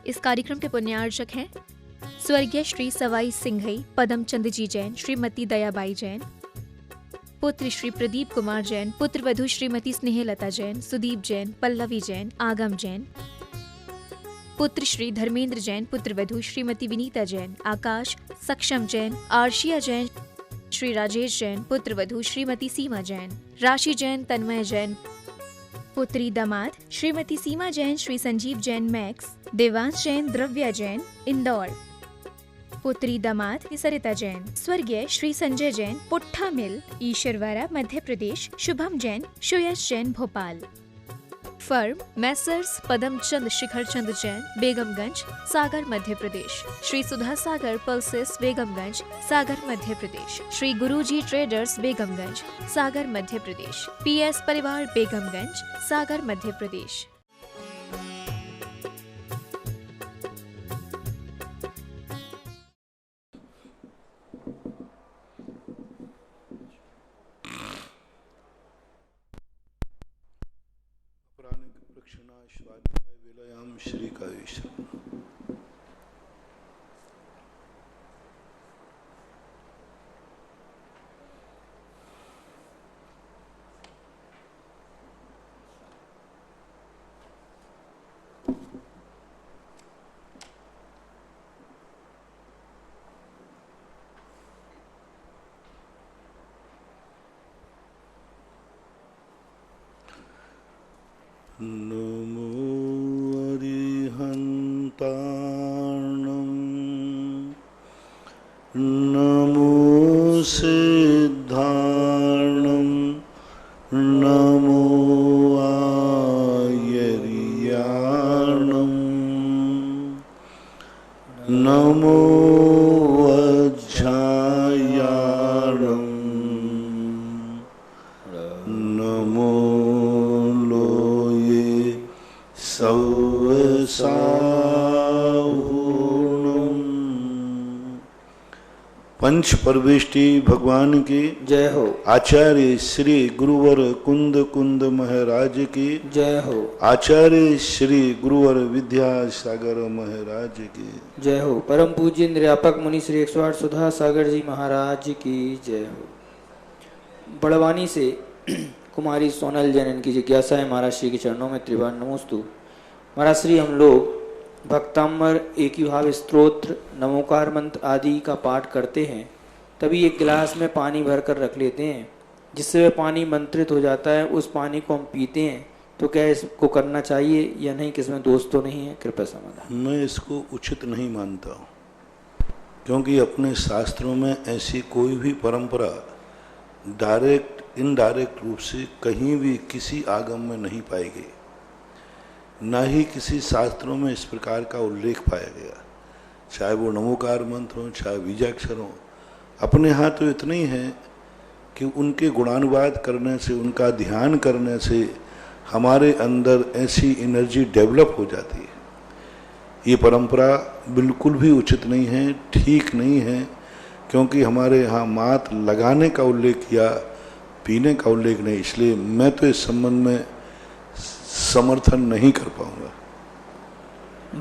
इस कार्यक्रम के पुण्यार्चक हैं स्वर्गीय श्री सवाई सिंघई पदमचंद जी जैन, श्रीमती दयाबाई जैन, पुत्र श्री प्रदीप कुमार जैन, पुत्र वधू श्रीमती स्नेहलता जैन, सुदीप जैन, पल्लवी जैन, आगम जैन, पुत्र श्री धर्मेंद्र जैन, पुत्र वधू श्रीमती विनीता जैन, आकाश सक्षम जैन, आर्शिया जैन, श्री राजेश जैन, पुत्र वधू श्रीमती सीमा जैन, राशि जैन, तन्मय जैन, पुत्री दामाद श्रीमती सीमा जैन, श्री संजीव जैन मैक्स, देवांश जैन, द्रव्या जैन इंदौर, पुत्री दामाद सरिता जैन, स्वर्गीय श्री संजय जैन, पुट्ठा मिल ईश्वरवाड़ा मध्य प्रदेश, शुभम जैन, सुयश जैन भोपाल। फर्म मैसर्स पदमचंद शिखरचंद जैन, बेगमगंज, सागर मध्य प्रदेश, श्री सुधा सागर पल्सेस बेगमगंज, सागर मध्य प्रदेश, श्री गुरुजी ट्रेडर्स बेगमगंज, सागर मध्य प्रदेश, पीएस परिवार बेगमगंज, सागर मध्य प्रदेश। श्री कावेश नमो नमो सिद्धार्णं नमो आयर्याणं नमो वज्रायाणं नमो लोये पंच परवेष्टि भगवान की जय हो। आचार्य श्री गुरुवर कुंद कुंद महाराज की जय हो। आचार्य श्री गुरुवर विद्यासागर महाराज की जय हो। परम पूज्य निर्यापक मुनि श्री 108 सुधा सागर जी महाराज की जय हो। बड़वानी से कुमारी सोनल जैन, इनकी जिज्ञासा है महाराज श्री के चरणों में त्रिवार नमोस्तु। महाराज श्री, हम लोग भक्तामर एक ही भाव स्तोत्र नमोकार मंत्र आदि का पाठ करते हैं, तभी एक गिलास में पानी भरकर रख लेते हैं, जिससे वह पानी मंत्रित हो जाता है। उस पानी को हम पीते हैं, तो क्या इसको करना चाहिए या नहीं, किसमें दोष तो नहीं है? कृपया समाधान। मैं इसको उचित नहीं मानता हूँ, क्योंकि अपने शास्त्रों में ऐसी कोई भी परंपरा डायरेक्ट इनडायरेक्ट रूप से कहीं भी किसी आगम में नहीं पाई गई, ना ही किसी शास्त्रों में इस प्रकार का उल्लेख पाया गया, चाहे वो नमोकार मंत्र हो, चाहे बीजाक्षर हो। अपने यहाँ तो इतना ही है कि उनके गुणानुवाद करने से, उनका ध्यान करने से हमारे अंदर ऐसी एनर्जी डेवलप हो जाती है। ये परंपरा बिल्कुल भी उचित नहीं है, ठीक नहीं है, क्योंकि हमारे यहाँ मात लगाने का उल्लेख किया, पीने का उल्लेख नहीं। इसलिए मैं तो इस संबंध में समर्थन नहीं कर पाऊंगा।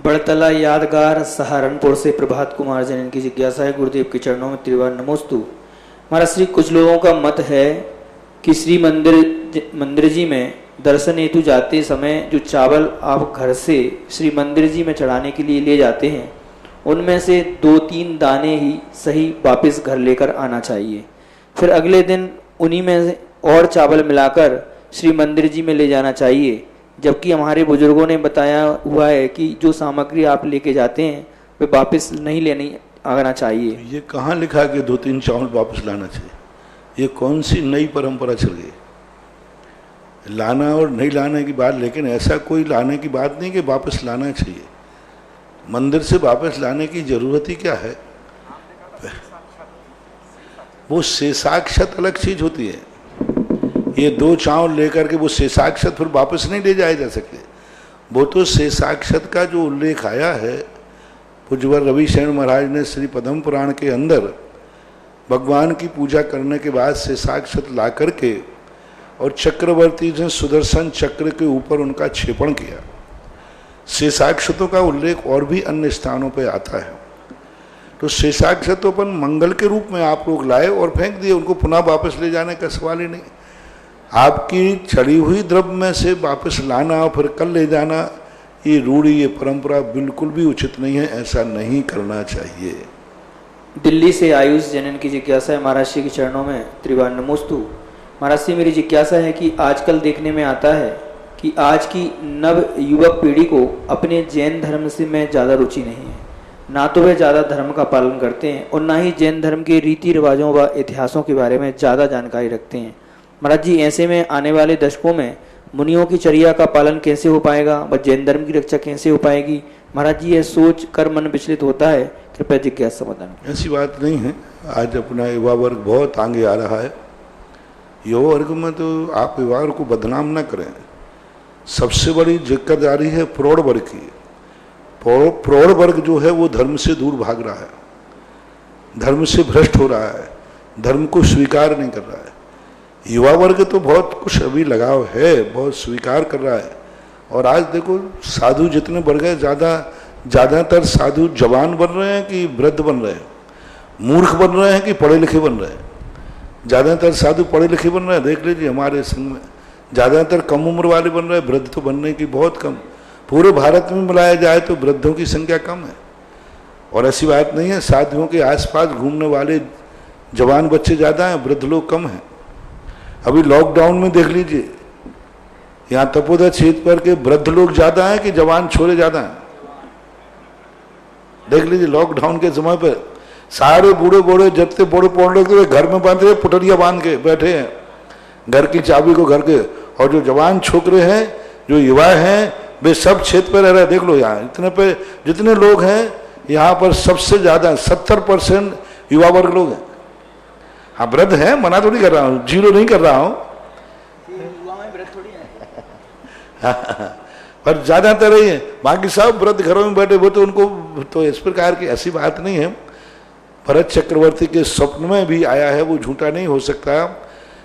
बड़तला यादगार सहारनपुर से प्रभात कुमार जैन, इनकी जिज्ञासा है गुरुदेव के चरणों में त्रिवार नमोस्तु। महाराज श्री, कुछ लोगों का मत है कि श्री मंदिर जी में दर्शन हेतु जाते समय जो चावल आप घर से श्री मंदिर जी में चढ़ाने के लिए ले जाते हैं, उनमें से 2-3 दाने ही सही वापस घर लेकर आना चाहिए। फिर अगले दिन उन्हीं में से और चावल मिलाकर श्री मंदिर जी में ले जाना चाहिए, जबकि हमारे बुजुर्गों ने बताया हुआ है कि जो सामग्री आप लेके जाते हैं वे वापस नहीं लेनी आना चाहिए। ये कहाँ लिखा है कि 2-3 चावल वापस लाना चाहिए? ये कौन सी नई परंपरा चल गई? लाना और नहीं लाने की बात, लेकिन ऐसा कोई लाने की बात नहीं कि वापस लाना चाहिए। मंदिर से वापस लाने की जरूरत ही क्या है? वो शेषाक्षत अलग चीज होती है। ये 2 चावल लेकर के वो शेषाक्षत फिर वापस नहीं ले जाए जा सकते। वो तो शेषाक्षत का जो उल्लेख आया है, पूज्यवर रविशरण महाराज ने श्री पद्म पुराण के अंदर भगवान की पूजा करने के बाद शेषाक्षत ला करके और चक्रवर्ती ने सुदर्शन चक्र के ऊपर उनका क्षेपण किया। शेषाक्षतों का उल्लेख और भी अन्य स्थानों पर आता है। तो शेषाक्षतों पर मंगल के रूप में आप लोग लाए और फेंक दिए, उनको पुनः वापस ले जाने का सवाल ही नहीं। आपकी चढ़ी हुई द्रव्य में से वापस लाना और फिर कल ले जाना, ये रूढ़ी, ये परंपरा बिल्कुल भी उचित नहीं है, ऐसा नहीं करना चाहिए। दिल्ली से आयुष जनन की जिज्ञासा है, महाराज श्री के चरणों में त्रिवार नमोस्तु। महाराज श्री, मेरी जिज्ञासा है कि आजकल देखने में आता है कि आज की नव युवक पीढ़ी को अपने जैन धर्म से में ज़्यादा रुचि नहीं है, ना तो वे ज़्यादा धर्म का पालन करते हैं और ना ही जैन धर्म के रीति रिवाजों व इतिहासों के बारे में ज़्यादा जानकारी रखते हैं। महाराज जी, ऐसे में आने वाले दशकों में मुनियों की चर्या का पालन कैसे हो पाएगा व जैन धर्म की रक्षा कैसे हो पाएगी? महाराज जी, यह सोच कर मन विचलित होता है, कृपया जिज्ञासा समाधान। ऐसी बात नहीं है। आज अपना युवा वर्ग बहुत आगे आ रहा है। युवा वर्ग में तो आप युवा वर्ग को बदनाम न करें। सबसे बड़ी जिक्कतदारी है प्रौढ़ वर्ग की। प्रौढ़ वर्ग जो है वो धर्म से दूर भाग रहा है, धर्म से भ्रष्ट हो रहा है, धर्म को स्वीकार नहीं कर रहा है। युवा वर्ग तो बहुत कुछ अभी लगाव है, बहुत स्वीकार कर रहा है। और आज देखो साधु जितने बढ़ गए, ज़्यादातर साधु जवान बन रहे हैं कि वृद्ध बन रहे हैं, मूर्ख बन रहे हैं कि पढ़े लिखे बन रहे हैं। ज़्यादातर साधु पढ़े लिखे बन रहे हैं। देख लीजिए हमारे संघ में ज़्यादातर कम उम्र वाले बन रहे हैं, वृद्ध तो बनने की बहुत कम। पूरे भारत में मिलाया जाए तो वृद्धों की संख्या कम है। और ऐसी बात नहीं है, साधुओं के आसपास घूमने वाले जवान बच्चे ज़्यादा हैं, वृद्ध लोग कम हैं। अभी लॉकडाउन में देख लीजिए, यहाँ तपोदा क्षेत्र पर के वृद्ध लोग ज़्यादा हैं कि जवान छोरे ज़्यादा हैं। देख लीजिए लॉकडाउन के समय पर सारे बूढ़े बूढ़े जितने बूढ़े पौड़ लोग तो घर में बांध रहे, पुटरिया बांध के बैठे हैं, घर की चाबी को घर के। और जो जवान छोकरे हैं, जो युवा हैं, वे सब क्षेत्र पर रह रहे। देख लो यहाँ इतने पे जितने लोग हैं, यहाँ पर सबसे ज़्यादा 70% युवा वर्ग लोग हैं। हाँ वृद्ध हैं, मना थोड़ी कर रहा हूँ, जीरो नहीं कर रहा हूँ, पर ज़्यादातर ही है। बाकी सब वृद्ध घरों में बैठे, वो तो उनको तो इस प्रकार की ऐसी बात नहीं है। भरत चक्रवर्ती के स्वप्न में भी आया है, वो झूठा नहीं हो सकता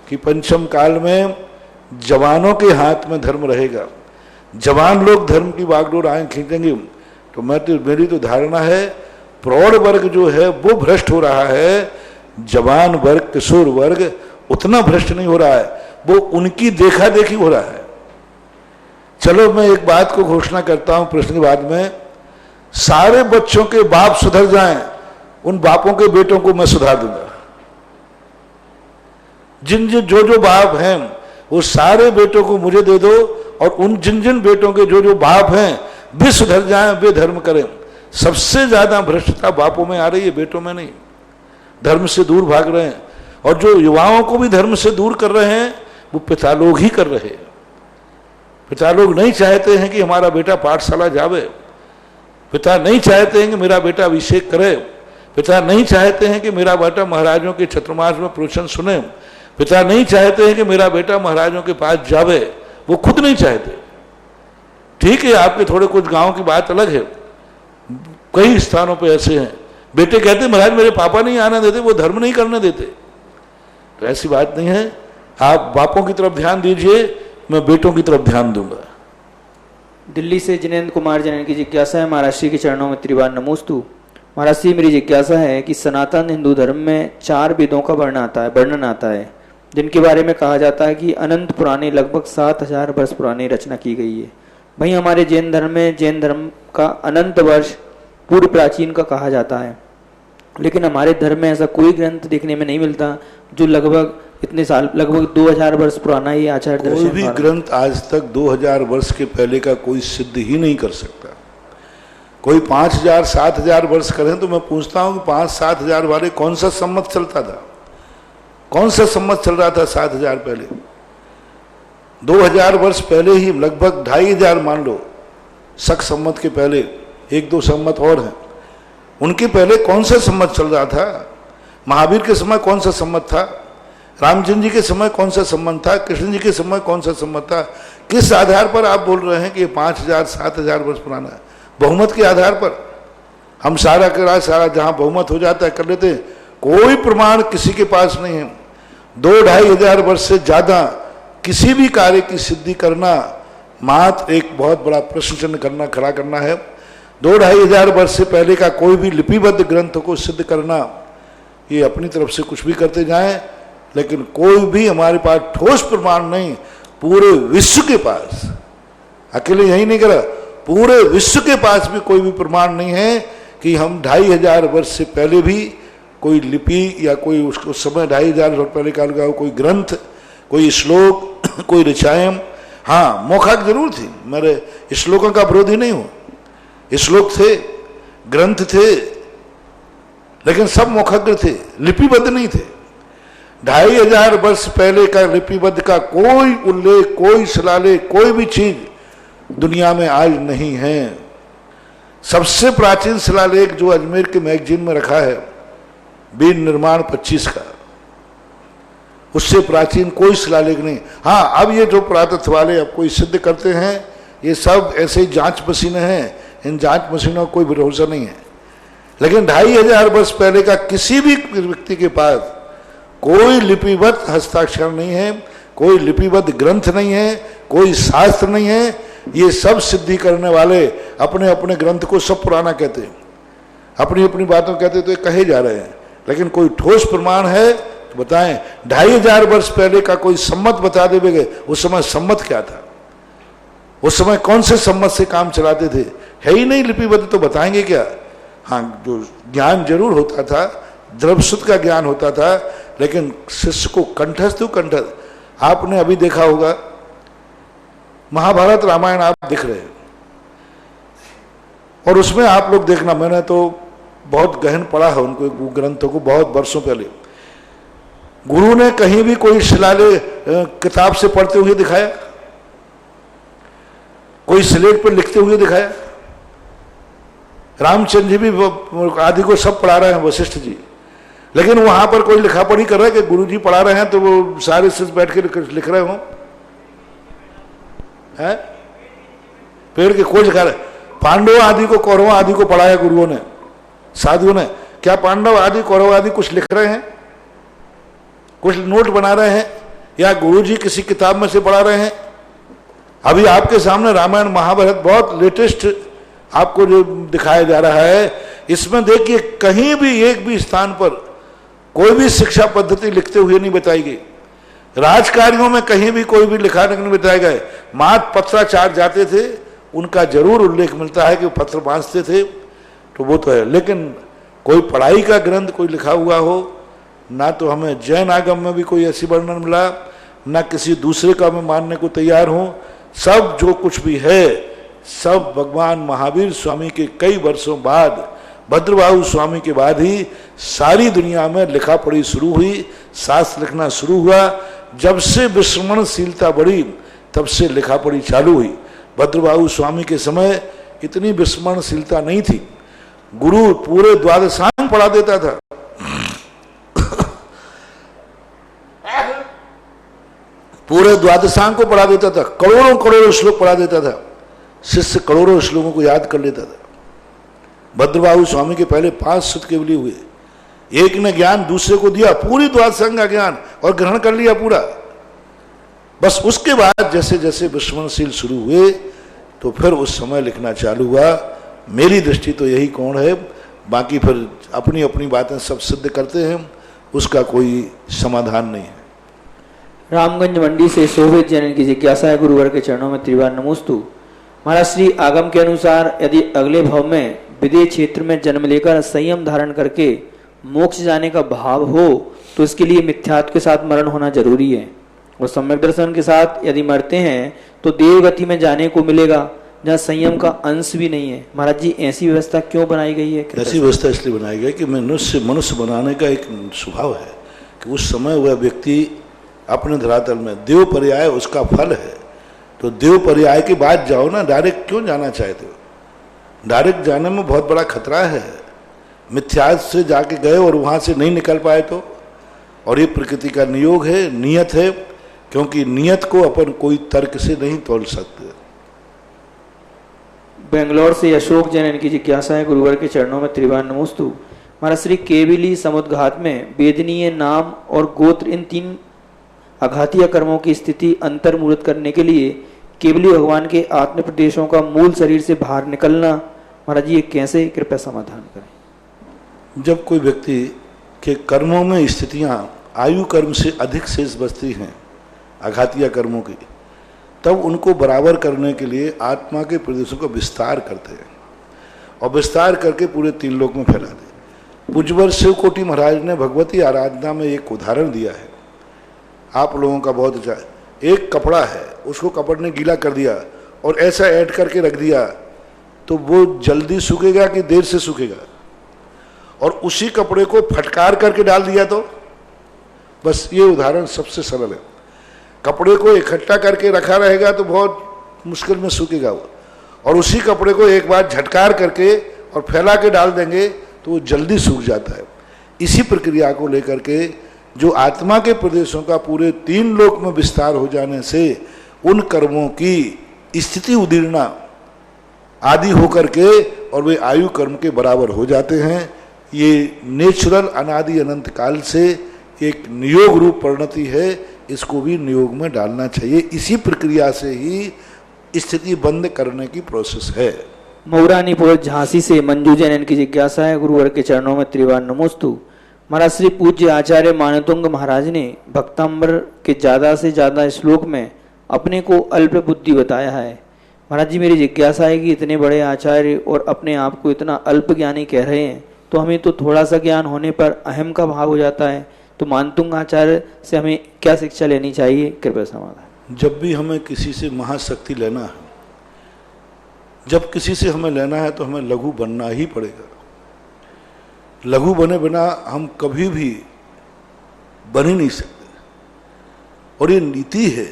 कि पंचम काल में जवानों के हाथ में धर्म रहेगा, जवान लोग धर्म की बागडोर आए खींचेंगे। तो मेरी तो धारणा है प्रौढ़ वर्ग जो है वो भ्रष्ट हो रहा है, जवान वर्ग, किशोर वर्ग उतना भ्रष्ट नहीं हो रहा है, वो उनकी देखा देखी हो रहा है। चलो मैं एक बात को घोषणा करता हूं प्रश्न के बाद में, सारे बच्चों के बाप सुधर जाएं, उन बापों के बेटों को मैं सुधार दूंगा। जो बाप हैं वो सारे बेटों को मुझे दे दो, और उन जिन बेटों के जो बाप हैं वे सुधर जाएं, वे धर्म करें। सबसे ज्यादा भ्रष्टता बापों में आ रही है, बेटों में नहीं। धर्म से दूर भाग रहे हैं, और जो युवाओं को भी धर्म से दूर कर रहे हैं वो पिता लोग ही कर रहे हैं। पिता लोग नहीं चाहते हैं कि हमारा बेटा पाठशाला जावे, पिता नहीं चाहते हैं कि मेरा बेटा अभिषेक करे, पिता नहीं चाहते हैं कि मेरा बेटा महाराजों के छत्रमास में प्रवचन सुने, पिता नहीं चाहते हैं कि मेरा बेटा महाराजों के पास जावे, वो खुद नहीं चाहते। ठीक है, आपके थोड़े कुछ गांव की बात अलग है, कई स्थानों पे ऐसे हैं बेटे कहते महाराज मेरे पापा नहीं आना देते, वो धर्म नहीं करने देते। तो ऐसी बात नहीं है, आप बापों की तरफ ध्यान दीजिए, मैं बेटों की तरफ ध्यान दूंगा। दिल्ली से जिनेंद्र कुमार जनन की जिज्ञासा है, महाराज श्री के चरणों में त्रिवार नमोस्तु। महाराज श्री, मेरी जिज्ञासा है कि सनातन हिंदू धर्म में 4 वेदों का वर्णन आता है, जिनके बारे में कहा जाता है कि अनंत पुराने, लगभग 7000 वर्ष पुरानी रचना की गई है। वहीं हमारे जैन धर्म में जैन धर्म का अनंत वर्ष पूर्व प्राचीन का कहा जाता है, लेकिन हमारे धर्म में ऐसा कोई ग्रंथ देखने में नहीं मिलता जो लगभग इतने साल, लगभग 2000 वर्ष पुराना ये आचार्य दर्शन। कोई भी ग्रंथ आज तक 2000 वर्ष के पहले का कोई सिद्ध ही नहीं कर सकता। कोई 5000 7000 वर्ष करें तो मैं पूछता हूं कि 5-7 हजार वाले कौन सा सम्मत चलता था, कौन सा सम्मत चल रहा था 7000 पहले? 2000 वर्ष पहले ही लगभग 2500 मान लो, शक सम्मत के पहले 1-2 सम्मत और हैं, उनके पहले कौन सा सम्मत चल रहा था? महावीर के समय कौन सा सम्मत था? रामचंद्र जी के समय कौन सा सम्मत था? कृष्ण जी के समय कौन सा सम्मत था? किस आधार पर आप बोल रहे हैं कि 5000-7000 वर्ष पुराना है? बहुमत के आधार पर हम सारा जहां बहुमत हो जाता है कर लेते हैं, कोई प्रमाण किसी के पास नहीं है। 2-2500 वर्ष से ज्यादा किसी भी कार्य की सिद्धि करना मात्र एक बहुत बड़ा प्रश्न चिन्ह खड़ा करना है। 2-2.5 हजार वर्ष से पहले का कोई भी लिपिबद्ध ग्रंथ को सिद्ध करना, ये अपनी तरफ से कुछ भी करते जाएं, लेकिन कोई भी हमारे पास ठोस प्रमाण नहीं। पूरे विश्व के पास, अकेले यही नहीं करा, पूरे विश्व के पास भी कोई भी प्रमाण नहीं है कि हम 2,500 वर्ष से पहले भी कोई लिपि या कोई उसको समय 2,500 वर्ष पहले काल का कोई ग्रंथ, कोई श्लोक, कोई ऋचायम। हाँ, मौखिक जरूर थी, मेरे श्लोकों का विरोधी नहीं हूं, श्लोक थे, ग्रंथ थे, लेकिन सब मौखिक थे, लिपिबद्ध नहीं थे। 2,500 वर्ष पहले का लिपिबद्ध का कोई उल्लेख, कोई शिलालेख, कोई भी चीज दुनिया में आज नहीं है। सबसे प्राचीन शिलालेख जो अजमेर के मैगजीन में रखा है, बीन निर्माण 25 का, उससे प्राचीन कोई शिलालेख नहीं। हाँ, अब ये जो पुरातत्व वाले अब कोई सिद्ध करते हैं, ये सब ऐसे जांच मशीनें हैं, इन जांच मशीनों का कोई भरोसा नहीं है। लेकिन 2,500 वर्ष पहले का किसी भी व्यक्ति के पास कोई लिपिबद्ध हस्ताक्षर नहीं है, कोई लिपिबद्ध ग्रंथ नहीं है, कोई शास्त्र नहीं है। ये सब सिद्धि करने वाले अपने अपने ग्रंथ को सब पुराना कहते हैं, अपनी अपनी बातों कहते तो ये कहे जा रहे हैं, लेकिन कोई ठोस प्रमाण है तो बताएं। 2,500 वर्ष पहले का कोई सम्मत बता देंगे, उस समय सम्मत क्या था, उस समय कौन से सम्मत से काम चलाते थे, है ही नहीं लिपिबद्ध, तो बताएंगे क्या। हाँ, जो ज्ञान जरूर होता था, द्रवसुद्ध का ज्ञान होता था, लेकिन शिष्य को कंठस्थ कंठस्थ। आपने अभी देखा होगा महाभारत रामायण आप दिख रहे हैं, और उसमें आप लोग देखना, मैंने तो बहुत गहन पढ़ा है उनको ग्रंथों को बहुत वर्षों पहले। गुरु ने कहीं भी कोई शिलालेख किताब से पढ़ते हुए दिखाया, कोई स्लेट पर लिखते हुए दिखाया। रामचंद्र जी भी आदि को सब पढ़ा रहे हैं, वशिष्ठ जी, लेकिन वहां पर कोई लिखा पढ़ी कर रहा है कि गुरु जी पढ़ा रहे हैं तो वो सारे शिष्य बैठ के लिख रहे हो है? पेड़ के कोई लिखा रहे। पांडव आदि को, कौरव आदि को पढ़ाया गुरुओं ने, साधुओं ने। क्या पांडव आदि कौरव आदि कुछ लिख रहे हैं, कुछ नोट बना रहे हैं, या गुरु जी किसी किताब में से पढ़ा रहे हैं? अभी आपके सामने रामायण महाभारत बहुत लेटेस्ट आपको जो दिखाया जा रहा है, इसमें देखिए कहीं भी एक भी स्थान पर कोई भी शिक्षा पद्धति लिखते हुए नहीं बताई गई। राजकार्यों में कहीं भी कोई भी लिखा नहीं बताया गया। मात्र पत्राचार जाते थे, उनका जरूर उल्लेख मिलता है कि पत्र बांधते थे, तो वो तो है, लेकिन कोई पढ़ाई का ग्रंथ कोई लिखा हुआ हो ना, तो हमें जैन आगम में भी कोई ऐसी वर्णन मिला, ना किसी दूसरे का मैं मानने को तैयार हूं। सब जो कुछ भी है, सब भगवान महावीर स्वामी के कई वर्षों बाद, भद्रबाहु स्वामी के बाद ही सारी दुनिया में लिखा पढ़ी शुरू हुई, शास्त्र लिखना शुरू हुआ। जब से विस्मरणशीलता बढ़ी, तब से लिखा पढ़ी चालू हुई। भद्रबाहु स्वामी के समय इतनी विस्मरणशीलता नहीं थी। गुरु पूरे द्वादशांग पढ़ा देता था, पूरे द्वादशांग को पढ़ा देता था, करोड़ों करोड़ों श्लोक पढ़ा देता था, शिष्य करोड़ों श्लोकों को याद कर लेता था। भद्रबाहु स्वामी के पहले 5 सुत केवली हुए, एक ने ज्ञान दूसरे को दिया, पूरी द्वादशांग का ज्ञान, और ग्रहण कर लिया पूरा। बस उसके बाद जैसे जैसे विस्मरणशील शुरू हुए, तो फिर उस समय लिखना चालू हुआ। मेरी दृष्टि तो यही कोण है, बाकी फिर अपनी अपनी बातें सब सिद्ध करते हैं, उसका कोई समाधान नहीं है। रामगंज मंडी से शोभित जैन की जिज्ञासा है, गुरुवर के चरणों में त्रिवार नमोस्तु। महाराज श्री आगम के अनुसार यदि अगले भाव में विदेह क्षेत्र में जन्म लेकर संयम धारण करके मोक्ष जाने का भाव हो, तो इसके लिए मिथ्यात्व के साथ मरण होना जरूरी है, और सम्यक दर्शन के साथ यदि मरते हैं तो देवगति में जाने को मिलेगा, जहाँ संयम का अंश भी नहीं है। महाराज जी, ऐसी व्यवस्था क्यों बनाई गई है? ऐसी व्यवस्था इसलिए बनाई गई कि मनुष्य बनाने का एक स्वभाव है कि उस समय वह व्यक्ति अपने धरातल में देव पर्याय उसका फल है। तो देव पर्याय के बाद जाओ ना, डायरेक्ट क्यों जाना चाहते हो? डायरेक्ट जाने में बहुत बड़ा खतरा है। मिथ्यात्व से जाके गए और वहां से नहीं निकल पाए तो, और ये प्रकृति का नियोग है, नियत है, क्योंकि नियत को अपन कोई तर्क से नहीं तोल सकते। बेंगलोर से अशोक जैन की जिज्ञासा है, गुरुवर के चरणों में त्रिवार नमोस्तु। महाराज श्री केविली समुद्घात में वेदनीय नाम और गोत्र इन 3 आघातीय कर्मों की स्थिति अंतर्मूर्त करने के लिए केवली भगवान के आत्म प्रदेशों का मूल शरीर से बाहर निकलना, महाराज जी ये कैसे कृपया समाधान करें? जब कोई व्यक्ति के कर्मों में स्थितियां आयु कर्म से अधिक शेष बचती हैं, आघातीय कर्मों की, तब उनको बराबर करने के लिए आत्मा के प्रदेशों का विस्तार करते हैं और विस्तार करके पूरे 3 लोक में फैला दे। पूज्यवर शिव कोटि महाराज ने भगवती आराधना में एक उदाहरण दिया है, आप लोगों का बहुत अच्छा है। एक कपड़ा है, उसको कपड़ ने गीला कर दिया और ऐसा ऐड करके रख दिया तो वो जल्दी सूखेगा कि देर से सूखेगा? और उसी कपड़े को फटकार करके डाल दिया तो? बस ये उदाहरण सबसे सरल है। कपड़े को इकट्ठा करके रखा रहेगा तो बहुत मुश्किल में सूखेगा वो, और उसी कपड़े को एक बार झटकार करके और फैला के डाल देंगे तो वो जल्दी सूख जाता है। इसी प्रक्रिया को लेकर के जो आत्मा के प्रदेशों का पूरे 3 लोक में विस्तार हो जाने से उन कर्मों की स्थिति उदीर्णा आदि होकर के और वे आयु कर्म के बराबर हो जाते हैं। ये नेचुरल अनादि अनंत काल से एक नियोग रूप परिणति है, इसको भी नियोग में डालना चाहिए। इसी प्रक्रिया से ही स्थिति बंद करने की प्रोसेस है। मऊरानीपुर झांसी से मंजू जैन इनकी जिज्ञासा है, गुरुवर के चरणों में त्रिवार नमोस्तु। महाराज श्री पूज्य आचार्य मानतुंग महाराज ने भक्तांबर के ज्यादा से ज्यादा श्लोक में अपने को अल्प बुद्धि बताया है। महाराज जी मेरी जिज्ञासा है कि इतने बड़े आचार्य और अपने आप को इतना अल्प ज्ञानी कह रहे हैं, तो हमें तो थोड़ा सा ज्ञान होने पर अहम का भाव हो जाता है, तो मानतुंग आचार्य से हमें क्या शिक्षा लेनी चाहिए? कृपया समाधान। जब भी हमें किसी से महाशक्ति लेना है, जब किसी से हमें लेना है तो हमें लघु बनना ही पड़ेगा। लघु बने बिना हम कभी भी बन ही नहीं सकते। और ये नीति है,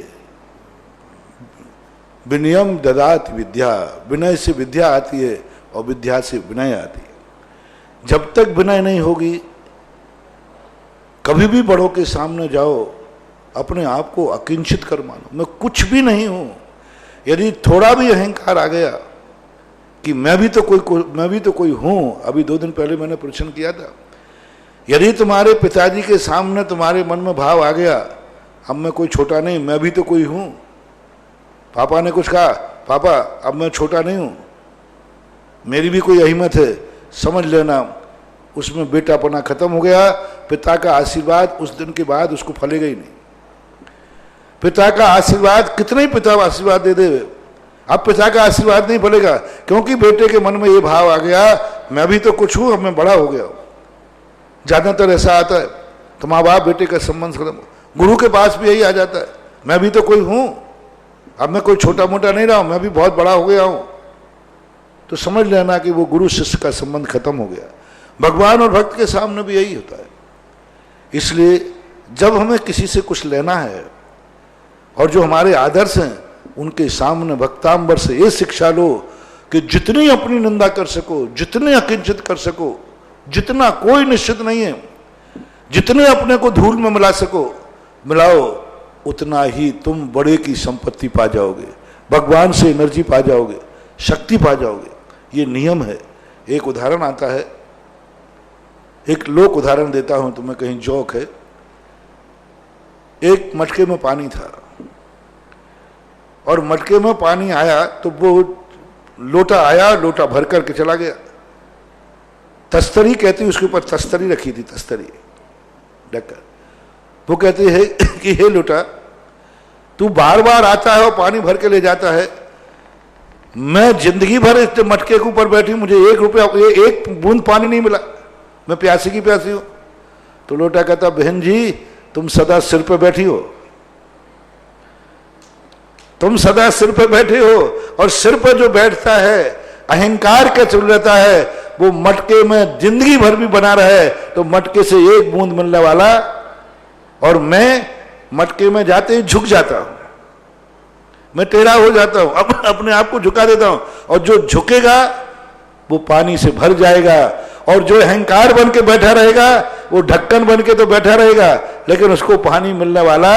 विनयम ददात विद्या, विनय से विद्या आती है और विद्या से विनय आती है। जब तक विनय नहीं होगी, कभी भी बड़ों के सामने जाओ, अपने आप को अकिंचित कर मानो, मैं कुछ भी नहीं हूं। यदि थोड़ा भी अहंकार आ गया कि मैं भी तो कोई हूं, अभी 2 दिन पहले मैंने प्रश्न किया था, यदि तुम्हारे पिताजी के सामने तुम्हारे मन में भाव आ गया अब मैं कोई छोटा नहीं, मैं भी तो कोई हूं, पापा ने कुछ कहा, पापा अब मैं छोटा नहीं हूं, मेरी भी कोई अहिमत है, समझ लेना, उसमें बेटापना खत्म हो गया। पिता का आशीर्वाद उस दिन के बाद उसको फलेगा ही नहीं। पिता का आशीर्वाद, कितने ही पिता आशीर्वाद दे दे, अब पिता का आशीर्वाद नहीं फलेगा, क्योंकि बेटे के मन में ये भाव आ गया मैं भी तो कुछ हूं, अब मैं बड़ा हो गया हूं। ज्यादातर ऐसा आता है, तो माँ बाप बेटे का संबंध खत्म। गुरु के पास भी यही आ जाता है, मैं भी तो कोई हूं, अब मैं कोई छोटा मोटा नहीं रहा हूं, मैं भी बहुत बड़ा हो गया हूं। तो समझ लेना कि वो गुरु शिष्य का संबंध खत्म हो गया। भगवान और भक्त के सामने भी यही होता है। इसलिए जब हमें किसी से कुछ लेना है और जो हमारे आदर्श हैं उनके सामने भक्तांबर से ये शिक्षा लो कि जितनी अपनी निंदा कर सको, जितने अकिंचित कर सको, जितना कोई निश्चित नहीं है, जितने अपने को धूल में मिला सको मिलाओ, उतना ही तुम बड़े की संपत्ति पा जाओगे, भगवान से एनर्जी पा जाओगे, शक्ति पा जाओगे। ये नियम है। एक उदाहरण आता है, एक लोक उदाहरण देता हूं तुम्हें, कहीं जोक है। एक मटके में पानी था और मटके में पानी आया तो वो लोटा आया, लोटा भर करके चला गया। तस्तरी कहती, उसके ऊपर तस्तरी रखी थी, तस्तरी ढक्कन। वो कहती है कि हे लोटा, तू बार बार आता है और पानी भर के ले जाता है, मैं जिंदगी भर इस मटके के ऊपर बैठी, मुझे 1 रुपया, 1 बूंद पानी नहीं मिला, मैं प्यासी की प्यासी हूं। तो लोटा कहता, बहन जी तुम सदा सिर पे बैठी हो, तुम सदा सिर पे बैठे हो, और सिर पर जो बैठता है अहंकार का चल रहता है, वो मटके में जिंदगी भर भी बना रहे तो मटके से 1 बूंद मिलने वाला, और मैं मटके में जाते ही झुक जाता हूं, मैं टेढ़ा हो जाता हूं, अपने आप को झुका देता हूं, और जो झुकेगा वो पानी से भर जाएगा, और जो अहंकार बन के बैठा रहेगा वो ढक्कन बन के तो बैठा रहेगा, लेकिन उसको पानी मिलने वाला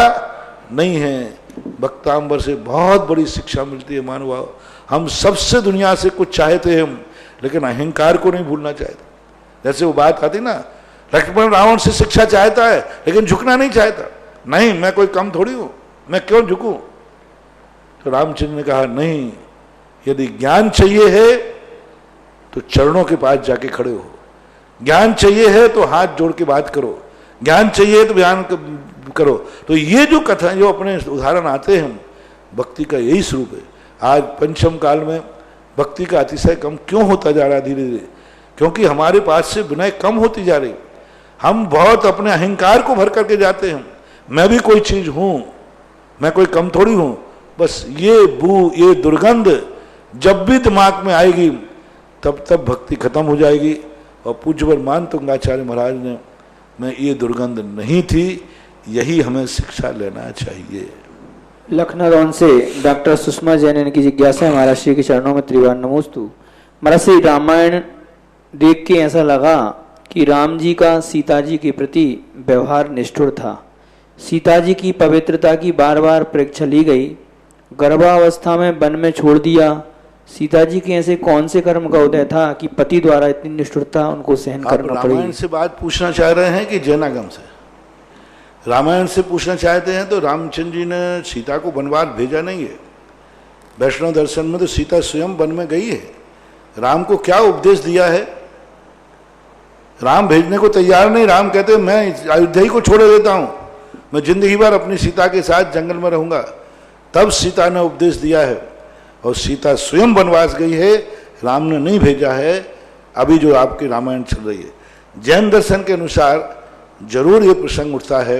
नहीं है। भक्तांबर से बहुत बड़ी शिक्षा मिलती है मानव। हम सबसे दुनिया से कुछ चाहते हैं, लेकिन अहंकार को नहीं भूलना चाहते। जैसे वो बात आती ना, लक्ष्मण रावण से शिक्षा चाहता है लेकिन झुकना नहीं चाहता। नहीं, मैं कोई कम थोड़ी हूं, मैं क्यों झुकूं, तो रामचंद्र ने कहा नहीं, यदि ज्ञान चाहिए है तो चरणों के पास जाके खड़े हो, ज्ञान चाहिए है तो हाथ जोड़ के बात करो, ज्ञान चाहिए तो बयान करो। तो ये जो कथा, जो अपने उदाहरण आते हैं, भक्ति का यही स्वरूप है। आज पंचम काल में भक्ति का अतिशय कम क्यों होता जा रहा है धीरे धीरे? क्योंकि हमारे पास से विनय कम होती जा रही। हम बहुत अपने अहंकार को भर करके जाते हैं, मैं भी कोई चीज हूं, मैं कोई कम थोड़ी हूं। बस ये बू, ये दुर्गंध जब भी दिमाग में आएगी तब तब भक्ति खत्म हो जाएगी। और पूज्यवर मान तुंगाचार्य महाराज ने, मैं ये दुर्गंध नहीं थी, यही हमें शिक्षा लेना चाहिए। लखनऊ से डॉक्टर सुषमा जैन, इनकी जिज्ञासा है महाराज श्री के चरणों में त्रिवार नमोस्तु। महाराज श्री, रामायण देख के ऐसा लगा कि राम जी का सीता जी के प्रति व्यवहार निष्ठुर था। सीता जी की पवित्रता की बार बार परीक्षा ली गई, गर्भावस्था में वन में छोड़ दिया। सीता जी के ऐसे कौन से कर्म का उदय था कि पति द्वारा इतनी निष्ठुरता उनको सहन करना पड़ी? रामायण से बात पूछना चाह रहे हैं कि जैनागम से? रामायण से पूछना चाहते हैं तो रामचंद्र जी ने सीता को वनवास भेजा नहीं है। वैष्णव दर्शन में तो सीता स्वयं वन में गई है। राम को क्या उपदेश दिया है? राम भेजने को तैयार नहीं। राम कहते मैं अयोध्या ही को छोड़ देता हूं, मैं जिंदगी भर अपनी सीता के साथ जंगल में रहूंगा। तब सीता ने उपदेश दिया है और सीता स्वयं वनवास गई है, राम ने नहीं भेजा है। अभी जो आपकी रामायण चल रही है, जैन दर्शन के अनुसार जरूर ये प्रसंग उठता है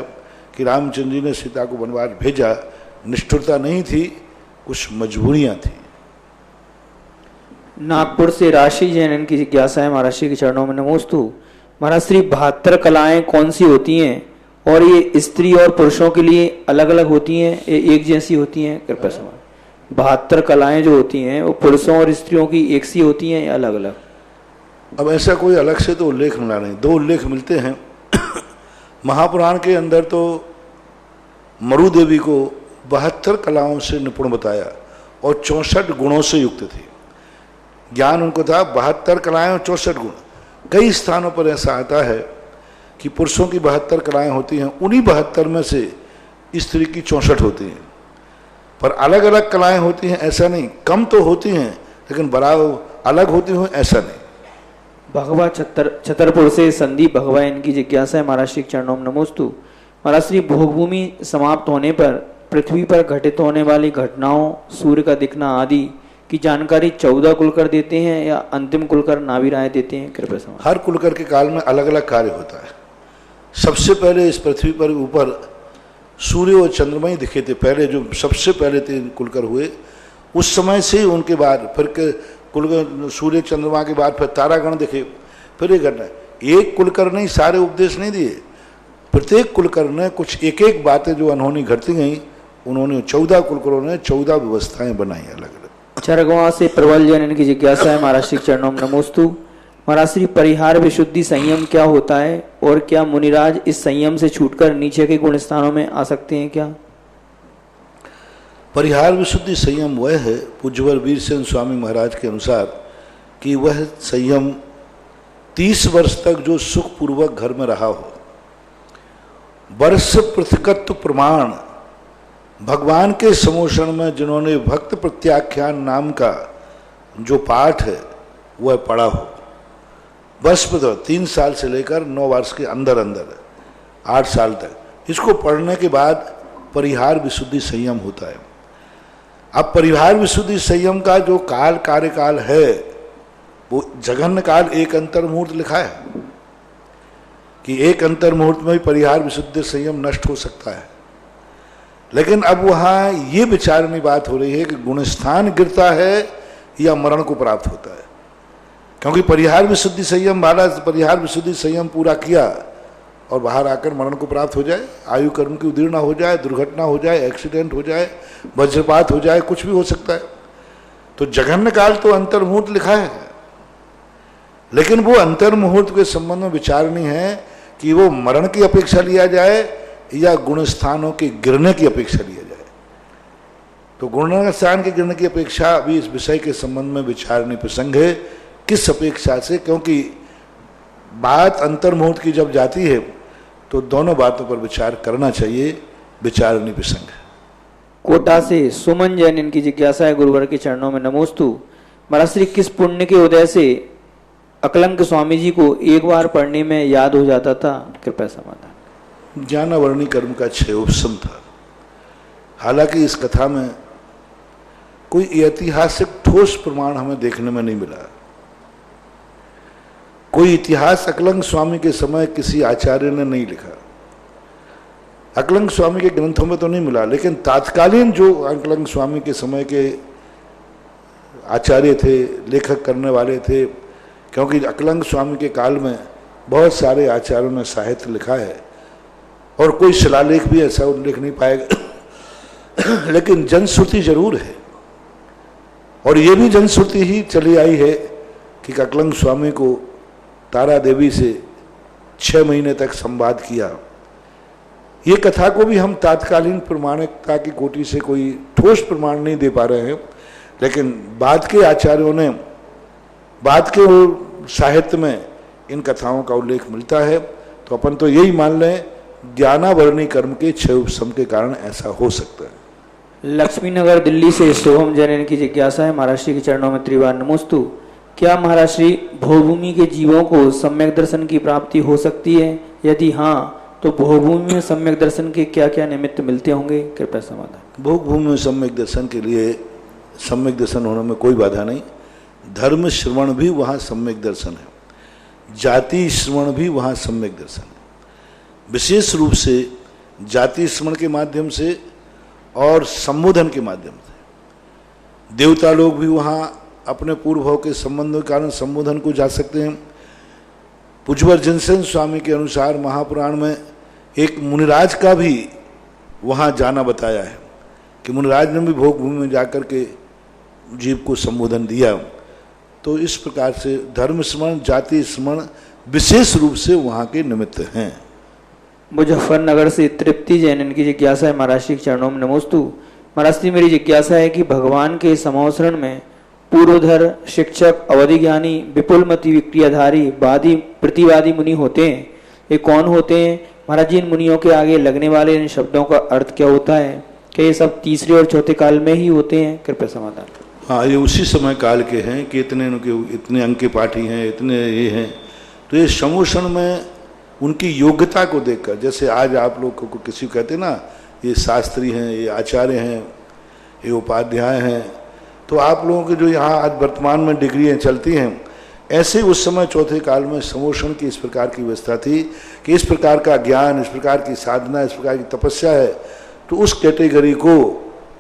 कि रामचंद्र जी ने सीता को वनवास भेजा, निष्ठुरता नहीं थी, कुछ मजबूरियां थी। नागपुर से राशि जैन, इनकी जिज्ञासा है महाराज श्री के चरणों में नमोस्तु। महाराज श्री, 72 कलाएं कौन सी होती हैं और ये स्त्री और पुरुषों के लिए अलग अलग होती हैं, एक जैसी होती हैं? कृपया समझ। 72 कलाएं जो होती हैं वो पुरुषों और स्त्रियों की एक सी होती हैं या अलग अलग? अब ऐसा कोई अलग से तो उल्लेख मिला नहीं, दो उल्लेख मिलते हैं। महापुराण के अंदर तो मरु देवी को 72 कलाओं से निपुण बताया और 64 गुणों से युक्त थी। ज्ञान उनको था, 72 कलाएं और 64 गुण। कई स्थानों पर ऐसा आता है कि पुरुषों की 72 कलाएं होती हैं, उन्हीं 72 में से स्त्री की 64 होती हैं। पर अलग अलग कलाएं होती हैं ऐसा नहीं, कम तो होती हैं लेकिन बराबर अलग होती हैं ऐसा नहीं। भगवा छतरपुर से संदीप भगवा, इनकी जिज्ञासा है महाराज श्री के चरणों में नमोस्तु। महाराज श्री, भोगभूमि समाप्त होने पर पृथ्वी पर घटित होने वाली घटनाओं, सूर्य का दिखना आदि की जानकारी 14 कुलकर देते हैं या अंतिम कुलकर नाभि राय देते हैं? कृपया समझ। हर कुलकर के काल में अलग अलग कार्य होता है। सबसे पहले इस पृथ्वी पर ऊपर सूर्य और चंद्रमा ही दिखे थे। पहले जो सबसे पहले 3 कुलकर हुए, उस समय से उनके बाद फिर कुलकर सूर्य चंद्रमा के बाद फिर तारागण दिखे, फिर ये घटना। एक कुलकर ने सारे उपदेश नहीं दिए, प्रत्येक कुलकर ने कुछ एक एक बातें जो अनहोनी घटती गई, उन्होंने 14 कुलकरों ने 14 व्यवस्थाएं बनाई अलग अलग। चरगवा से प्रबल जैन, इनकी जिज्ञासा है महाराज श्री के चरणों में नमोस्तु। महाराज श्री, परिहार विशुद्धि संयम क्या होता है और क्या मुनिराज इस संयम से छूटकर नीचे के गुण स्थानों में आ सकते हैं क्या? परिहार विशुद्धि संयम वह है, पूज्यवर वीरसेन स्वामी महाराज के अनुसार, कि वह संयम 30 वर्ष तक जो सुखपूर्वक घर में रहा हो, वर्ष पृथकत्व प्रमाण, भगवान के समोषण में जिन्होंने भक्त प्रत्याख्यान नाम का जो पाठ है वह पढ़ा हो, वर्ष पर 3 साल से लेकर 9 वर्ष के अंदर अंदर 8 साल तक, इसको पढ़ने के बाद परिहार विशुद्धि संयम होता है। अब परिहार विशुद्धि संयम का जो काल कार्यकाल है वो जघन्य काल एक अंतर मुहूर्त लिखा है कि एक अंतर मुहूर्त में भी परिहार विशुद्धि संयम नष्ट हो सकता है। लेकिन अब वहाँ ये विचारनी बात हो रही है कि गुणस्थान गिरता है या मरण को प्राप्त होता है। क्योंकि परिहार विशुद्धि संयम वाला परिहार विशुद्धि संयम पूरा किया और बाहर आकर मरण को प्राप्त हो जाए, आयु कर्म की उदीर्णा हो जाए, दुर्घटना हो जाए, एक्सीडेंट हो जाए, वज्रपात हो जाए, कुछ भी हो सकता है। तो जघन्य काल तो अंतर मुहूर्त लिखा है, लेकिन वो अंतर मुहूर्त के संबंध में विचारनी है कि वो मरण की अपेक्षा लिया जाए या गुणस्थानों के गिरने की अपेक्षा लिया जाए। तो गुणस्थान के गिरने की अपेक्षा अभी इस विषय के संबंध में विचारनी प्रसंग है, किस अपेक्षा से, क्योंकि बात अंतर मुहूर्त की जब जाती है तो दोनों बातों पर विचार करना चाहिए, विचारनी प्रसंग है। कोटा से सुमन जैन इनकी जिज्ञासा है, गुरुवर के चरणों में नमोस्तु। महाराज श्री, किस पुण्य के उदय से अकलंक स्वामी जी को एक बार पढ़ने में याद हो जाता था? कृपया समाधान। ज्ञानावरणी कर्म का क्षय उपशम था। हालांकि इस कथा में कोई ऐतिहासिक ठोस प्रमाण हमें देखने में नहीं मिला। कोई इतिहास अकलंक स्वामी के समय किसी आचार्य ने नहीं लिखा। अकलंक स्वामी के ग्रंथों में तो नहीं मिला, लेकिन तात्कालीन जो अकलंक स्वामी के समय के आचार्य थे, लेखक करने वाले थे, क्योंकि अकलंक स्वामी के काल में बहुत सारे आचार्यों ने साहित्य लिखा है और कोई शिलालेख भी ऐसा उल्लेख नहीं पाएगा, लेकिन जनश्रुति जरूर है। और ये भी जनश्रुति ही चली आई है कि अकलंक स्वामी को तारा देवी से 6 महीने तक संवाद किया। ये कथा को भी हम तात्कालीन प्रमाणिकता की कोटि से कोई ठोस प्रमाण नहीं दे पा रहे हैं, लेकिन बाद के आचार्यों ने, बाद के साहित्य में इन कथाओं का उल्लेख मिलता है। तो अपन तो यही मान लें, ज्ञानावरणी कर्म के क्षय उपशम के कारण ऐसा हो सकता है। लक्ष्मी नगर दिल्ली से शुभम जैन की जिज्ञासा है, महाराज श्री के चरणों में त्रिवार नमोस्तु। क्या महाराज श्री, भोभूमि के जीवों को सम्यक दर्शन की प्राप्ति हो सकती है? यदि हाँ, तो भोगभूमि में सम्यक दर्शन के क्या क्या निमित्त मिलते होंगे? कृपया समाधान। भोगभूमि में सम्यक दर्शन के लिए सम्यक दर्शन होने में कोई बाधा नहीं। धर्म श्रवण भी वहाँ सम्यक दर्शन है, जाति श्रवण भी वहाँ सम्यक दर्शन है। विशेष रूप से जाति श्रवण के माध्यम से और संबोधन के माध्यम से देवता लोग भी वहाँ अपने पूर्व भाव के संबंधों के कारण संबोधन को जा सकते हैं। पूज्यवर जिनसेन स्वामी के अनुसार महापुराण में एक मुनिराज का भी वहाँ जाना बताया है कि मुनिराज ने भी भोग भूमि में जाकर के जीव को संबोधन दिया। तो इस प्रकार से धर्म स्मरण, जाति स्मरण विशेष रूप से वहाँ के निमित्त हैं। मुजफ्फरनगर से तृप्ति जैन इनकी जिज्ञासा है, महाराज श्री के चरणों में नमोस्तु। महाराज श्री, मेरी जिज्ञासा है कि भगवान के समावसरण में पूर्वधर, शिक्षक, अवधि ज्ञानी, विपुलमति, विक्रियाधारी, वादी, प्रतिवादी मुनि होते हैं। ये कौन होते हैं महाराज जी? इन मुनियों के आगे लगने वाले इन शब्दों का अर्थ क्या होता है? क्या ये सब तीसरे और चौथे काल में ही होते हैं? कृपया समाधान। हाँ, ये उसी समय काल के हैं कि इतने अंक के पाठी हैं, इतने ये हैं। तो ये समूषण में उनकी योग्यता को देखकर, जैसे आज आप लोग को किसी को कहते हैं ना, ये शास्त्री हैं, ये आचार्य हैं, ये उपाध्याय हैं, तो आप लोगों के जो यहाँ आज वर्तमान में डिग्रियाँ चलती हैं, ऐसे उस समय चौथे काल में समूषण की इस प्रकार की व्यवस्था थी कि इस प्रकार का ज्ञान, इस प्रकार की साधना, इस प्रकार की तपस्या है, तो उस कैटेगरी को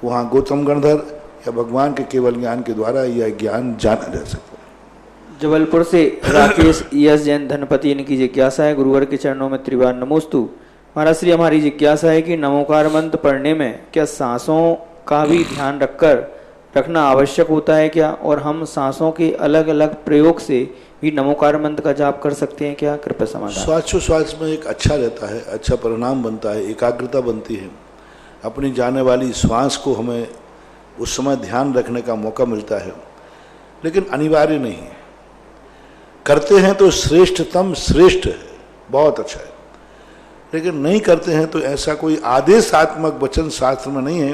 वहाँ गौतम गणधर या भगवान के केवल ज्ञान के द्वारा यह ज्ञान जाना जा सकता है। जबलपुर से राकेश यस जैन धनपति इनकी जिज्ञासा है, गुरुवर के चरणों में त्रिवार नमोस्तु। महाराज श्री, हमारी जिज्ञासा है कि नमोकार मंत्र पढ़ने में क्या सांसों का भी ध्यान रखना आवश्यक होता है क्या? और हम सांसों के अलग अलग प्रयोग से भी नमोकार मंत्र का जाप कर सकते हैं क्या? कृपया समाधान। श्वास में एक अच्छा रहता है, अच्छा परिणाम बनता है, एकाग्रता बनती है। अपनी जाने वाली श्वास को हमें उस समय ध्यान रखने का मौका मिलता है, लेकिन अनिवार्य नहीं है। करते हैं तो श्रेष्ठतम श्रेष्ठ है, बहुत अच्छा है, लेकिन नहीं करते हैं तो ऐसा कोई आदेशात्मक वचन शास्त्र में नहीं है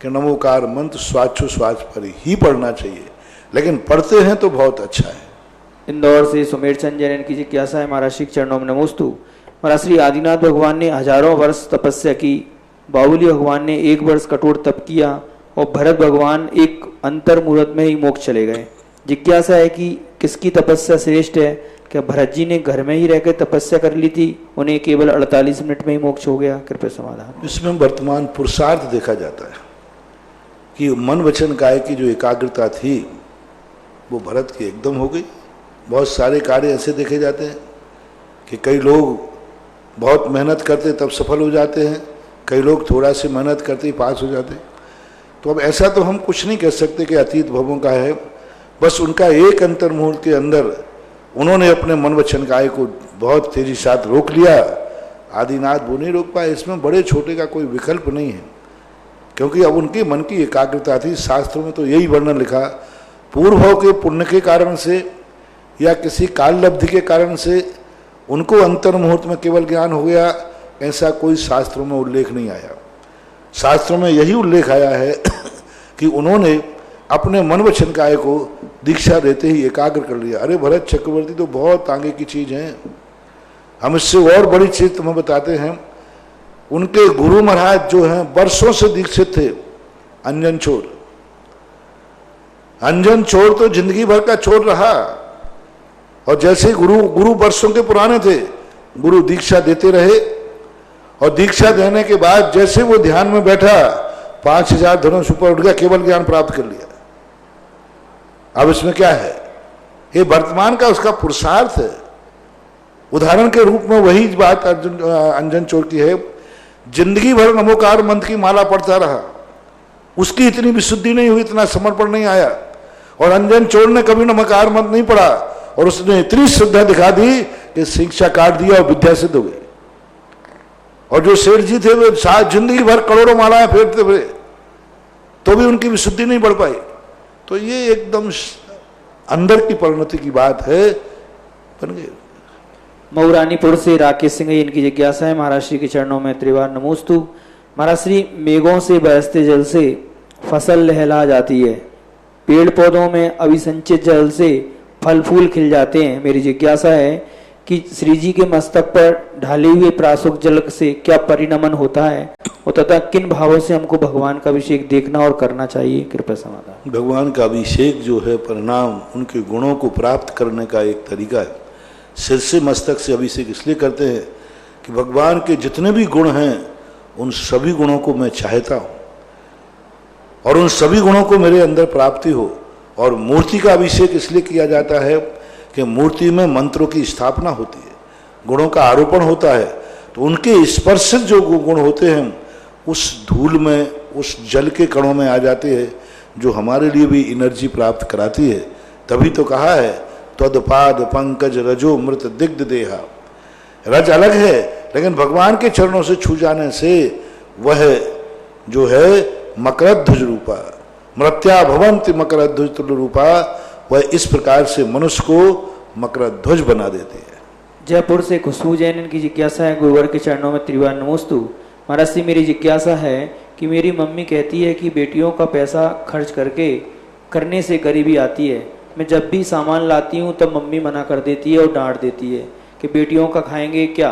कि नमोकार मंत्र श्वास पर ही पढ़ना चाहिए, लेकिन पढ़ते हैं तो बहुत अच्छा है। इंदौर से सुमेर चंद जैन की जिज्ञासा है, महाराज श्री के चरणों में नमोस्तु। महाराज श्री, आदिनाथ भगवान ने हजारों वर्ष तपस्या की, बाहुली भगवान ने 1 वर्ष कठोर तप किया और भरत भगवान एक अंतर मुहूर्त में ही मोक्ष चले गए। जिज्ञासा है कि किसकी तपस्या श्रेष्ठ है? क्या भरत जी ने घर में ही रहकर तपस्या कर ली थी, उन्हें केवल 48 मिनट में ही मोक्ष हो गया? कृपया समाधान। इसमें वर्तमान पुरुषार्थ देखा जाता है कि मन वचन काय की जो एकाग्रता थी वो भरत की एकदम हो गई। बहुत सारे कार्य ऐसे देखे जाते हैं कि कई लोग बहुत मेहनत करते तब सफल हो जाते हैं, कई लोग थोड़ा सी मेहनत करते ही पास हो जाते हैं। तो अब ऐसा तो हम कुछ नहीं कह सकते कि अतीत भवों का है, बस उनका एक अंतर मुहूर्त के अंदर उन्होंने अपने मन वचन काय को बहुत तेजी साथ रोक लिया। आदिनाथ वो नहीं रोक पाए। इसमें बड़े छोटे का कोई विकल्प नहीं है, क्योंकि अब उनके मन की एकाग्रता थी। शास्त्रों में तो यही वर्णन लिखा, पूर्व के पुण्य के कारण से या किसी काल लब्धि के कारण से उनको अंतर मुहूर्त में केवल ज्ञान हो गया, ऐसा कोई शास्त्रों में उल्लेख नहीं आया। शास्त्रों में यही उल्लेख आया है कि उन्होंने अपने मन वचन काय को दीक्षा देते ही एकाग्र कर लिया। अरे भरत चक्रवर्ती तो बहुत आगे की चीज है। हम इससे और बड़ी चीज तुम्हें बताते हैं। उनके गुरु महाराज जो हैं वर्षों से दीक्षित थे, अंजन चोर। अंजन चोर तो जिंदगी भर का चोर रहा, और जैसे गुरु वर्षों के पुराने थे, गुरु दीक्षा देते रहे, और दीक्षा देने के बाद जैसे वो ध्यान में बैठा 5000 धनुष ऊपर उठ गया, केवल ज्ञान प्राप्त कर लिया। अब इसमें क्या है? ये वर्तमान का उसका पुरुषार्थ है। उदाहरण के रूप में वही बात अंजन चोर की है। जिंदगी भर नमोकार मंत्र की माला पढ़ता रहा, उसकी इतनी विशुद्धि नहीं हुई, इतना समर्पण नहीं आया। और अंजन चोर ने कभी नमोकार मंत्र नहीं पढ़ा, और उसने इतनी श्रद्धा दिखा दी कि शिक्षा काट दिया और विद्या सिद्ध हो गई। और जो सेठ जी थे वे जिंदगी भर करोड़ों मालाएं फेरते हुए, तो भी उनकी विशुद्धि नहीं बढ़ पाई। तो ये एकदम अंदर की परिणति की बात है। बन गए। मऊरानीपुर से राकेश सिंह, इनकी जिज्ञासा है, महाराज श्री के चरणों में त्रिवार नमोस्तु। महाराज श्री, मेघों से बरसते जल से फसल लहला जाती है, पेड़ पौधों में अभिसंचित जल से फल फूल खिल जाते हैं। मेरी जिज्ञासा है कि श्री जी के मस्तक पर ढाले हुए प्रासुक जल से क्या परिणमन होता है, और तथा किन भावों से हमको भगवान का अभिषेक देखना और करना चाहिए? कृपया समाधान। भगवान का अभिषेक जो है परिणाम उनके गुणों को प्राप्त करने का एक तरीका है। सिर से मस्तक से अभिषेक इसलिए करते हैं कि भगवान के जितने भी गुण हैं उन सभी गुणों को मैं चाहता हूँ, और उन सभी गुणों को मेरे अंदर प्राप्ति हो। और मूर्ति का अभिषेक इसलिए किया जाता है कि मूर्ति में मंत्रों की स्थापना होती है, गुणों का आरोपण होता है। तो उनके स्पर्शित जो गुण होते हैं उस धूल में, उस जल के कणों में आ जाते हैं, जो हमारे लिए भी एनर्जी प्राप्त कराती है। तभी तो कहा है त्वदपाद पंकज रजो मृत दिग्ध देहा। रज अलग है, लेकिन भगवान के चरणों से छू जाने से वह जो है मकरध्वज रूपा, मृत्या भवंति मकरध्वज तुल्य रूपा, वह इस प्रकार से मनुष्य को मकरध्वज बना देती है। जयपुर से खुशबू जैन, इनकी जिज्ञासा है, गुरुवर के चरणों में त्रिवार नमोस्तु। महाराज से मेरी जिज्ञासा है कि मेरी मम्मी कहती है कि बेटियों का पैसा खर्च करने से गरीबी आती है। मैं जब भी सामान लाती हूँ तब मम्मी मना कर देती है और डांट देती है कि बेटियों का खाएंगे क्या,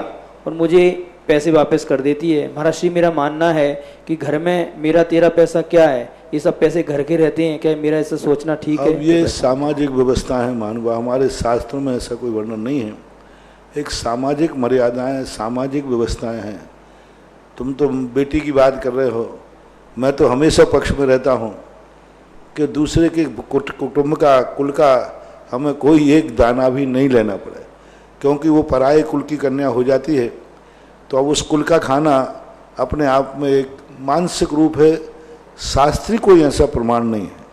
और मुझे पैसे वापस कर देती है। महाराज श्री, मेरा मानना है कि घर में मेरा तेरा पैसा क्या है, ये सब पैसे घर के रहते हैं, क्या मेरा ऐसा सोचना ठीक है? अब ये सामाजिक व्यवस्था है मानव, हमारे शास्त्रों में ऐसा कोई वर्णन नहीं है। एक सामाजिक मर्यादाएं, सामाजिक व्यवस्थाएं हैं। तुम तो बेटी की बात कर रहे हो, मैं तो हमेशा पक्ष में रहता हूँ कि दूसरे के कुटुंब का, कुल का हमें कोई एक दाना भी नहीं लेना पड़े, क्योंकि वो पराये कुल की कन्या हो जाती है। तो अब उस कुल का खाना अपने आप में एक मानसिक रूप है, शास्त्रीय कोई ऐसा प्रमाण नहीं है।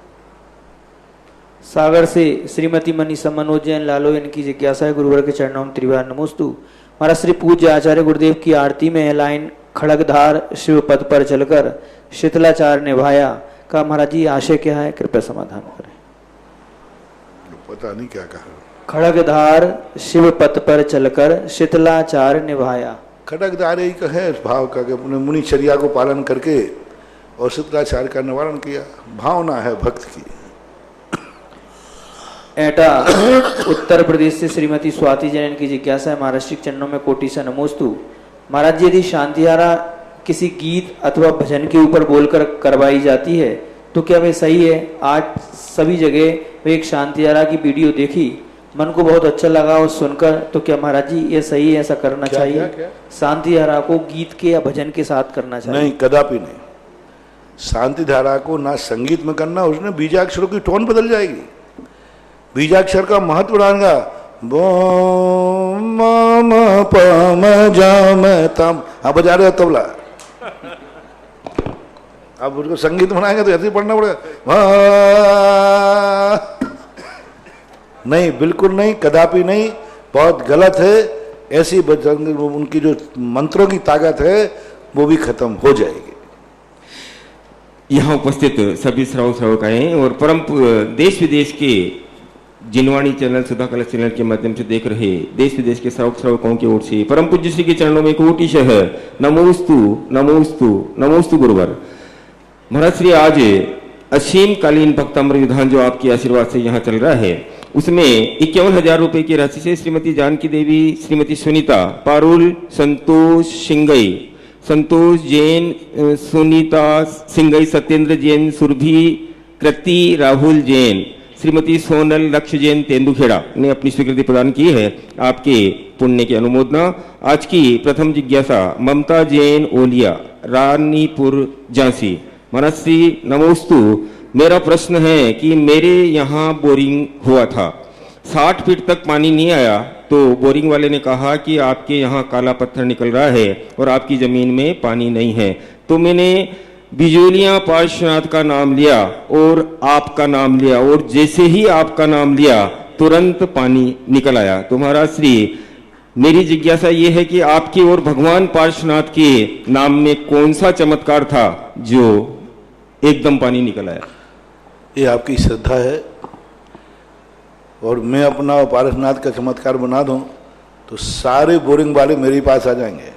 सागर से श्रीमती मनीषा मनोज जैन लालो, इनकी जिज्ञासा है, गुरुवर के चरणों में त्रिवार नमोस्तु। महाराज श्री, पूज्य आचार्य गुरुदेव की आरती में लाइन खड़गधार शिव पद पर चलकर शीतलाचार निभाया का महाराज जी आशय क्या है? कृपया समाधान करें। पता नहीं क्या कहा। खड़गधार शिव पथ पर चलकर शीतलाचार निभाया। खड़गधार ही का है भाव का कि अपने मुनिचर्या को पालन करके और शीतलाचार का निवारण किया। भावना है भक्त की। एटा उत्तर प्रदेश से श्रीमती स्वाति जैन की जिज्ञासा है, महाराज श्री चरणों में कोटि से नमोस्तु। महाराज जी, यदि शांतिहारा किसी गीत अथवा भजन के ऊपर बोलकर करवाई जाती है तो क्या वे सही है? आज सभी जगह वे एक शांतिहारा की वीडियो देखी, मन को बहुत अच्छा लगा और सुनकर, तो क्या महाराज जी ये सही है, ऐसा करना चाहिए? शांतिधारा को गीत के या भजन के साथ करना चाहिए? नहीं, कदापि नहीं। शांतिधारा को ना संगीत में करना, उसमें बीजाक्षरों की टोन बदल जाएगी। बीजाक्षर का महत्व बढ़ाएगा। बो म प म ज म तम, आप बजा रहे हो तबला, अब उसको संगीत बनाएंगे तो ऐसे ही पढ़ना पड़ेगा। नहीं, बिल्कुल नहीं, कदापि नहीं, बहुत गलत है। ऐसी उनकी जो मंत्रों की ताकत है वो भी खत्म हो जाएगी। यहाँ उपस्थित सभी श्रावक श्रावकाएं और परम देश विदेश के जिनवाणी चैनल, सुधा कलश चैनल के माध्यम से देख रहे देश विदेश के श्रावकों की ओर से परम पूज्य श्री के चरणों में कोटिशः नमोस्तु नमोस्तु नमोस्तु गुरुवर। महाराज श्री, आज असीम कालीन भक्तामृत विधान जो आपके आशीर्वाद से यहाँ चल रहा है, उसमें 51,000 रुपए की राशि से श्रीमती जानकी देवी, श्रीमती सुनीता पारुल, संतोष सिंगई, संतोष जैन, सुनीता सिंगई, सत्येंद्र जैन, सुरभि कृति, राहुल जैन, श्रीमती सोनल लक्ष्य जैन तेंदुखेड़ा ने अपनी स्वीकृति प्रदान की है। आपके पुण्य की अनुमोदना। आज की प्रथम जिज्ञासा ममता जैन ओलिया, रानीपुर झांसी। महाराज श्री नमोस्तु। मेरा प्रश्न है कि मेरे यहाँ बोरिंग हुआ था, 60 फीट तक पानी नहीं आया, तो बोरिंग वाले ने कहा कि आपके यहाँ काला पत्थर निकल रहा है और आपकी जमीन में पानी नहीं है। तो मैंने बिजोलियां पार्श्वनाथ का नाम लिया और आपका नाम लिया, और जैसे ही आपका नाम लिया तुरंत पानी निकल आया। तो महाराज श्री, मेरी जिज्ञासा ये है कि आपके और भगवान पार्श्वनाथ के नाम में कौन सा चमत्कार था जो एकदम पानी निकल आया? ये आपकी श्रद्धा है, और मैं अपना पार्श्वनाथ का चमत्कार बना दूं तो सारे बोरिंग वाले मेरे पास आ जाएंगे।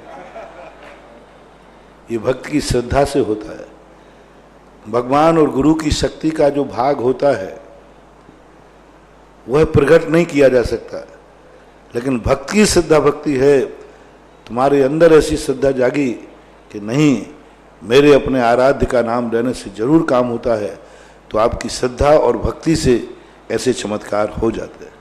ये भक्त की श्रद्धा से होता है। भगवान और गुरु की शक्ति का जो भाग होता है वह प्रकट नहीं किया जा सकता, लेकिन भक्त की श्रद्धा भक्ति है। तुम्हारे अंदर ऐसी श्रद्धा जागी कि नहीं, मेरे अपने आराध्य का नाम लेने से जरूर काम होता है, तो आपकी श्रद्धा और भक्ति से ऐसे चमत्कार हो जाते हैं।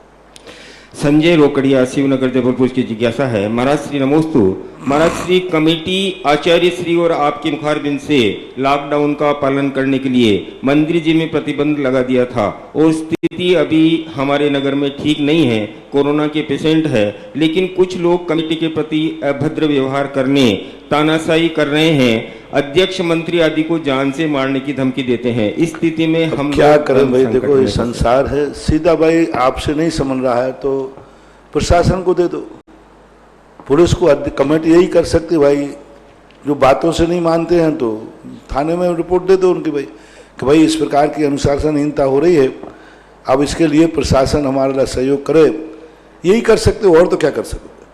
संजय रोकड़िया, शिवनगर जबलपुर की जिज्ञासा है। महाराज श्री नमोस्तु। महाराज श्री, कमेटी आचार्य श्री और आपके मुखारबिंद से लॉकडाउन का पालन करने के लिए मंदिर जी में प्रतिबंध लगा दिया था, और स्थिति अभी हमारे नगर में ठीक नहीं है, कोरोना के पेशेंट है, लेकिन कुछ लोग कमेटी के प्रति अभद्र व्यवहार करने, तानाशाही कर रहे हैं, अध्यक्ष मंत्री आदि को जान से मारने की धमकी देते हैं। इस स्थिति में हम क्या करें भाई? देखो, ये संसार है। सीधा भाई आपसे नहीं समझ रहा है तो प्रशासन को दे दो, पुलिस को। कमेटी यही कर सकती भाई, जो बातों से नहीं मानते हैं तो थाने में रिपोर्ट दे दो उनकी भाई, कि भाई इस प्रकार की अनुशासनहीनता हो रही है, अब इसके लिए प्रशासन हमारे लिए सहयोग करे। यही कर सकते हो, और तो क्या कर सकते हो?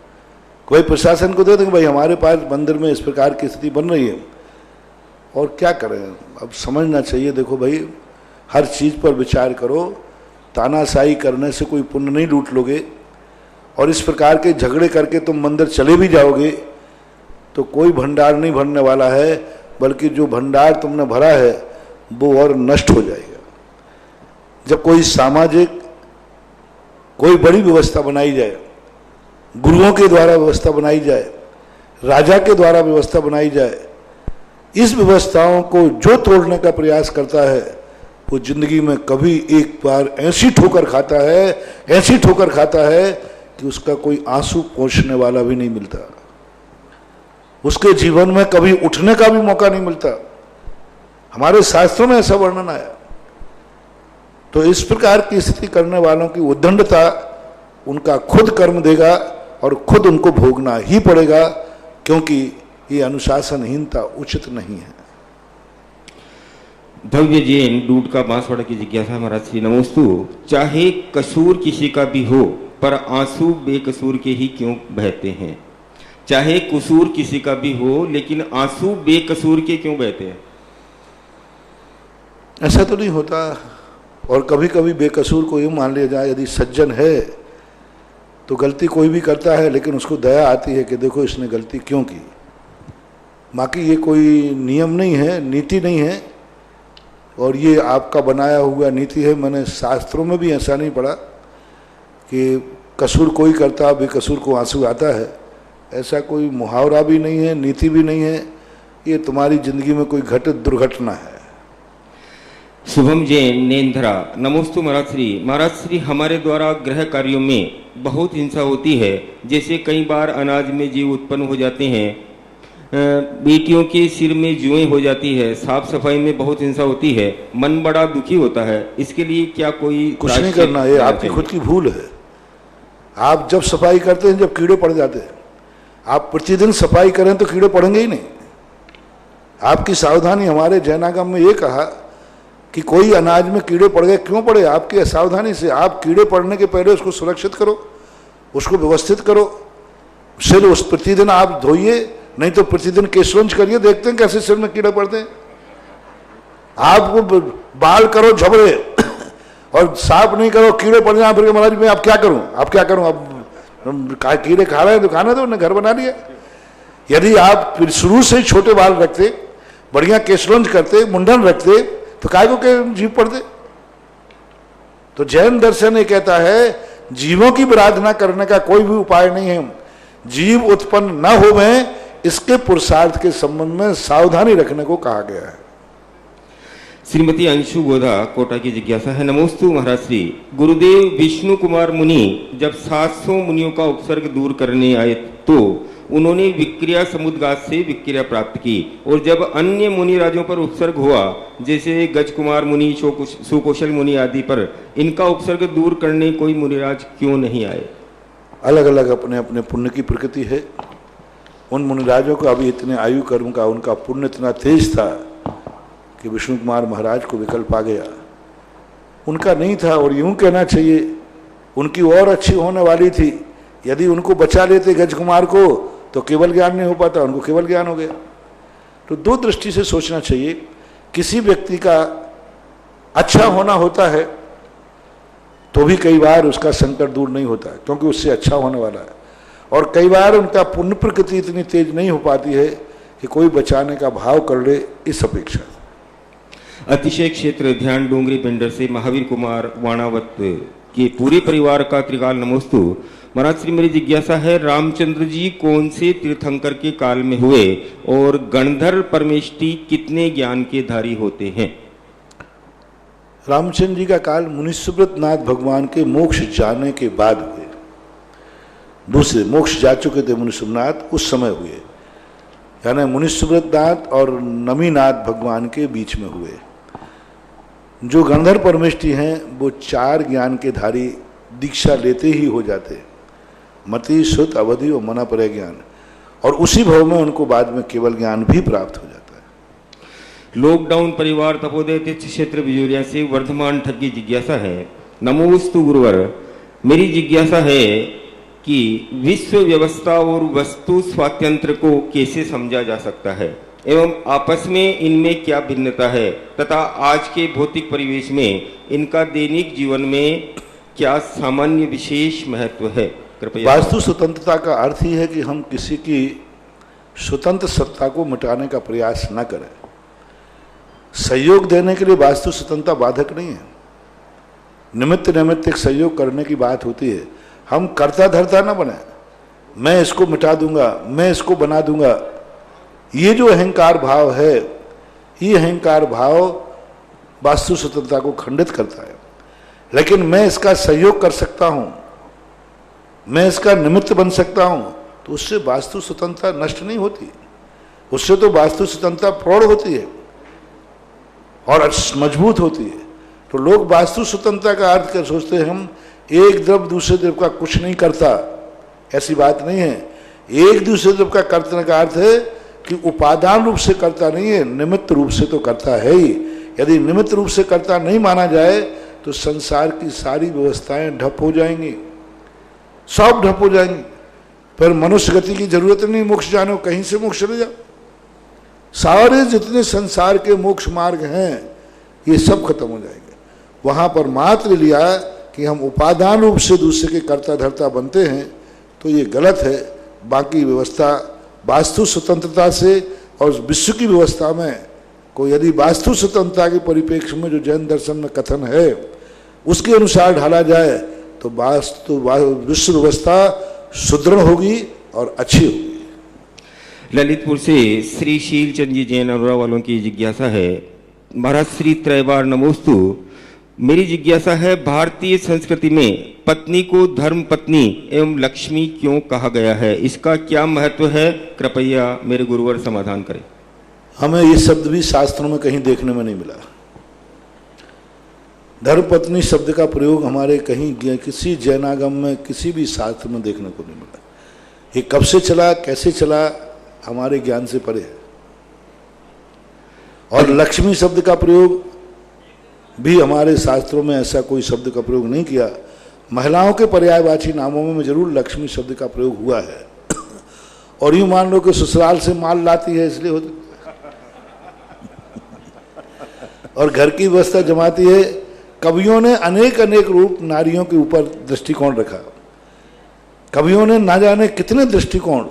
कोई प्रशासन को दे देंगे भाई, हमारे पास मंदिर में इस प्रकार की स्थिति बन रही है, और क्या करें? अब समझना चाहिए। देखो भाई, हर चीज़ पर विचार करो। तानाशाही करने से कोई पुण्य नहीं लूट लोगे, और इस प्रकार के झगड़े करके तुम मंदिर चले भी जाओगे तो कोई भंडार नहीं भरने वाला है, बल्कि जो भंडार तुमने भरा है वो और नष्ट हो जाएगा। जब कोई सामाजिक कोई बड़ी व्यवस्था बनाई जाए, गुरुओं के द्वारा व्यवस्था बनाई जाए, राजा के द्वारा व्यवस्था बनाई जाए, इस व्यवस्थाओं को जो तोड़ने का प्रयास करता है वो जिंदगी में कभी एक बार ऐसी ठोकर खाता है, ऐसी ठोकर खाता है कि उसका कोई आंसू पोंछने वाला भी नहीं मिलता, उसके जीवन में कभी उठने का भी मौका नहीं मिलता। हमारे शास्त्रों में ऐसा वर्णन आया। तो इस प्रकार की स्थिति करने वालों की उद्दंडता उनका खुद कर्म देगा और खुद उनको भोगना ही पड़ेगा, क्योंकि ये अनुशासनहीनता उचित नहीं है। भव्य जैन डूड का बांसवाड़ा की जिज्ञासा। महाराज श्री नमोस्तु। चाहे कसूर किसी का भी हो, पर आंसू बेकसूर के ही क्यों बहते हैं? चाहे कसूर किसी का भी हो, लेकिन आंसू बेकसूर के क्यों बहते हैं? ऐसा तो नहीं होता। और कभी कभी बेकसूर को यूँ मान लिया जाए, यदि सज्जन है तो गलती कोई भी करता है, लेकिन उसको दया आती है कि देखो इसने गलती क्यों की। बाकी ये कोई नियम नहीं है, नीति नहीं है, और ये आपका बनाया हुआ नीति है। मैंने शास्त्रों में भी ऐसा नहीं पढ़ा कि कसूर कोई करता बेकसूर को आंसू आता है। ऐसा कोई मुहावरा भी नहीं है, नीति भी नहीं है। ये तुम्हारी जिंदगी में कोई घटित दुर्घटना है। शुभम जैन नेंद्रा। नमोस्तु महाराज श्री। महाराज श्री, हमारे द्वारा गृह कार्यों में बहुत हिंसा होती है, जैसे कई बार अनाज में जीव उत्पन्न हो जाते हैं, बेटियों के सिर में जुएं हो जाती है, साफ सफाई में बहुत हिंसा होती है, मन बड़ा दुखी होता है। इसके लिए क्या कोई कुछ नहीं करना, ये आपकी खुद की भूल है। आप जब सफाई करते हैं जब कीड़े पड़ जाते हैं, आप प्रतिदिन सफाई करें तो कीड़े पड़ेंगे ही नहीं। आपकी सावधानी, हमारे जैनागम में ये कहा कि कोई अनाज में कीड़े पड़ गए, क्यों पड़े? आपकी असावधानी से। आप कीड़े पड़ने के पहले उसको सुरक्षित करो, उसको व्यवस्थित करो, सिर उस प्रतिदिन आप धोइए, नहीं तो प्रतिदिन केशवंश करिए, देखते हैं कैसे सिर में कीड़े पड़ते हैं। आपको बाल करो झबड़े और साफ नहीं करो, कीड़े पड़ जाए, फिर महाराज मैं अब क्या करूं, अब क्या करूं, अब कीड़े खा रहे हैं तो खाने दो, उन्हें घर बना लिया। यदि आप शुरू से ही छोटे बाल रखते, बढ़िया केशवंश करते, मुंडन रखते, तो काय को के जीव पड़ते। तो जैन दर्शन ये कहता है जीवों की आराधना करने का कोई भी उपाय नहीं है। जीव उत्पन्न न होवे इसके पुरुषार्थ के संबंध में सावधानी रखने को कहा गया है। श्रीमती अंशु गोधा कोटा की जिज्ञासा है। नमोस्तु महाराज श्री। गुरुदेव विष्णु कुमार मुनि जब 700 मुनियों का उपसर्ग दूर करने आए तो उन्होंने विक्रिया समुद्गात से विक्रिया प्राप्त की, और जब अन्य मुनि राजों पर उपसर्ग हुआ, जैसे गज कुमार मुनि, सुकौशल मुनि आदि पर, इनका उपसर्ग दूर करने कोई मुनिराज क्यों नहीं आए? अलग अलग अपने अपने पुण्य की प्रकृति है। उन मुनिराजों को अभी इतने आयु कर्म का उनका पुण्य इतना तेज था कि विष्णु कुमार महाराज को विकल्प आ गया, उनका नहीं था। और यूं कहना चाहिए उनकी और अच्छी होने वाली थी। यदि उनको बचा लेते गज कुमार को तो केवल ज्ञान नहीं हो पाता, उनको केवल ज्ञान हो गया। तो दो दृष्टि से सोचना चाहिए। किसी व्यक्ति का अच्छा होना होता है तो भी कई बार उसका संकट दूर नहीं होता है, क्योंकि उससे अच्छा होने वाला है। और कई बार उनका पुण्य प्रकृति इतनी तेज नहीं हो पाती है कि कोई बचाने का भाव कर ले, इस अपेक्षा। अतिशय क्षेत्र ध्यान डोंगरी पेंडर से महावीर कुमार वाणावत के पूरे परिवार का त्रिकाल नमोस्तु। महाराज श्री, मेरी जिज्ञासा है, रामचंद्र जी कौन से तीर्थंकर के काल में हुए और गणधर परमेष्टि कितने ज्ञान के धारी होते हैं? रामचंद्र जी का काल मुनिसुब्रत नाथ भगवान के मोक्ष जाने के बाद हुए। दूसरे मोक्ष जा चुके थे मुनिसुब्रत, उस समय हुए, यानी मुनिसुब्रत नाथ और नमीनाथ भगवान के बीच में हुए। जो गणधर परमेष्टि हैं वो 4 ज्ञान के धारी दीक्षा लेते ही हो जाते, मति, श्रुत, अवधि और मनापरय ज्ञान, और उसी भाव में उनको बाद में केवल ज्ञान भी प्राप्त हो जाता है। लॉकडाउन परिवार तपोदय तीर्थ क्षेत्र बिजोरिया से वर्धमान ठग की जिज्ञासा है। नमोस्तु गुरुवर, मेरी जिज्ञासा है कि विश्व व्यवस्था और वस्तु स्वातंत्र को कैसे समझा जा सकता है एवं आपस में इनमें क्या भिन्नता है, तथा आज के भौतिक परिवेश में इनका दैनिक जीवन में क्या सामान्य विशेष महत्व है? कृपया। वास्तु स्वतंत्रता का अर्थ ही है कि हम किसी की स्वतंत्र सत्ता को मिटाने का प्रयास न करें। सहयोग देने के लिए वास्तु स्वतंत्रता बाधक नहीं है। निमित्त नैमित्तिक सहयोग करने की बात होती है। हम कर्ता धर्ता न बने, मैं इसको मिटा दूंगा, मैं इसको बना दूंगा। ये जो अहंकार भाव है, ये अहंकार भाव वास्तु स्वतंत्रता को खंडित करता है। लेकिन मैं इसका सहयोग कर सकता हूं, मैं इसका निमित्त बन सकता हूं, तो उससे वास्तु स्वतंत्रता नष्ट नहीं होती, उससे तो वास्तु स्वतंत्रता प्रौढ़ होती है और मजबूत होती है। तो लोग वास्तु स्वतंत्रता का अर्थ क्या सोचते हैं, हम एक द्रव्य दूसरे द्रव्य का कुछ नहीं करता, ऐसी बात नहीं है। एक दूसरे द्रव्य का करने का अर्थ है कि उपादान रूप से करता नहीं है, निमित्त रूप से तो करता है ही। यदि निमित्त रूप से करता नहीं माना जाए तो संसार की सारी व्यवस्थाएं ठप हो जाएंगी, सब ठप हो जाएंगी। फिर मनुष्य गति की जरूरत नहीं, मोक्ष जानो, कहीं से मोक्ष चले जाओ। सारे जितने संसार के मोक्ष मार्ग हैं ये सब खत्म हो जाएंगे। वहां पर मात्र लिया कि हम उपादान रूप से दूसरे के कर्ता धर्ता बनते हैं, तो ये गलत है। बाकी व्यवस्था वास्तु स्वतंत्रता से और विश्व की व्यवस्था में कोई यदि वास्तु स्वतंत्रता के परिप्रेक्ष्य में जो जैन दर्शन में कथन है उसके अनुसार ढाला जाए तो वास्तु विश्व व्यवस्था सुदृढ़ होगी और अच्छी होगी। ललितपुर से श्री शीलचंद जी जैन अनुरा वालों की जिज्ञासा है। महाराज श्री त्रैवार नमोस्तु, मेरी जिज्ञासा है, भारतीय संस्कृति में पत्नी को धर्म पत्नी एवं लक्ष्मी क्यों कहा गया है? इसका क्या महत्व है? कृपया मेरे गुरुवर समाधान करें। हमें ये शब्द भी शास्त्रों में कहीं देखने में नहीं मिला। धर्म पत्नी शब्द का प्रयोग हमारे कहीं किसी जैनागम में किसी भी शास्त्र में देखने को नहीं मिला। ये कब से चला, कैसे चला, हमारे ज्ञान से परे है। और लक्ष्मी शब्द का प्रयोग भी हमारे शास्त्रों में ऐसा कोई शब्द का प्रयोग नहीं किया। महिलाओं के पर्यायवाची नामों में जरूर लक्ष्मी शब्द का प्रयोग हुआ है। और यूं मान लो कि ससुराल से माल लाती है इसलिए होता, और घर की व्यवस्था जमाती है। कवियों ने अनेक अनेक रूप नारियों के ऊपर दृष्टिकोण रखा। कवियों ने ना जाने कितने दृष्टिकोण,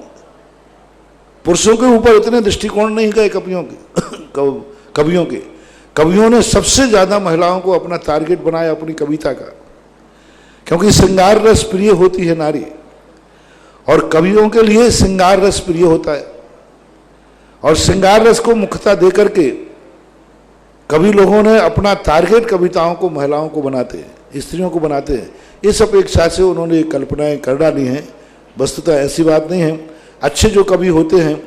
पुरुषों के ऊपर इतने दृष्टिकोण नहीं गए कवियों के। कवियों ने सबसे ज्यादा महिलाओं को अपना टारगेट बनाया अपनी कविता का, क्योंकि श्रृंगार रस प्रिय होती है नारी, और कवियों के लिए श्रृंगार रस प्रिय होता है। और श्रृंगार रस को मुख्यता देकर के कवि लोगों ने अपना टारगेट कविताओं को महिलाओं को बनाते हैं, स्त्रियों को बनाते हैं। इस अपेक्षा से उन्होंने कल्पनाएं कर डाली हैं। वस्तुतः ऐसी बात नहीं है। अच्छे जो कवि होते हैं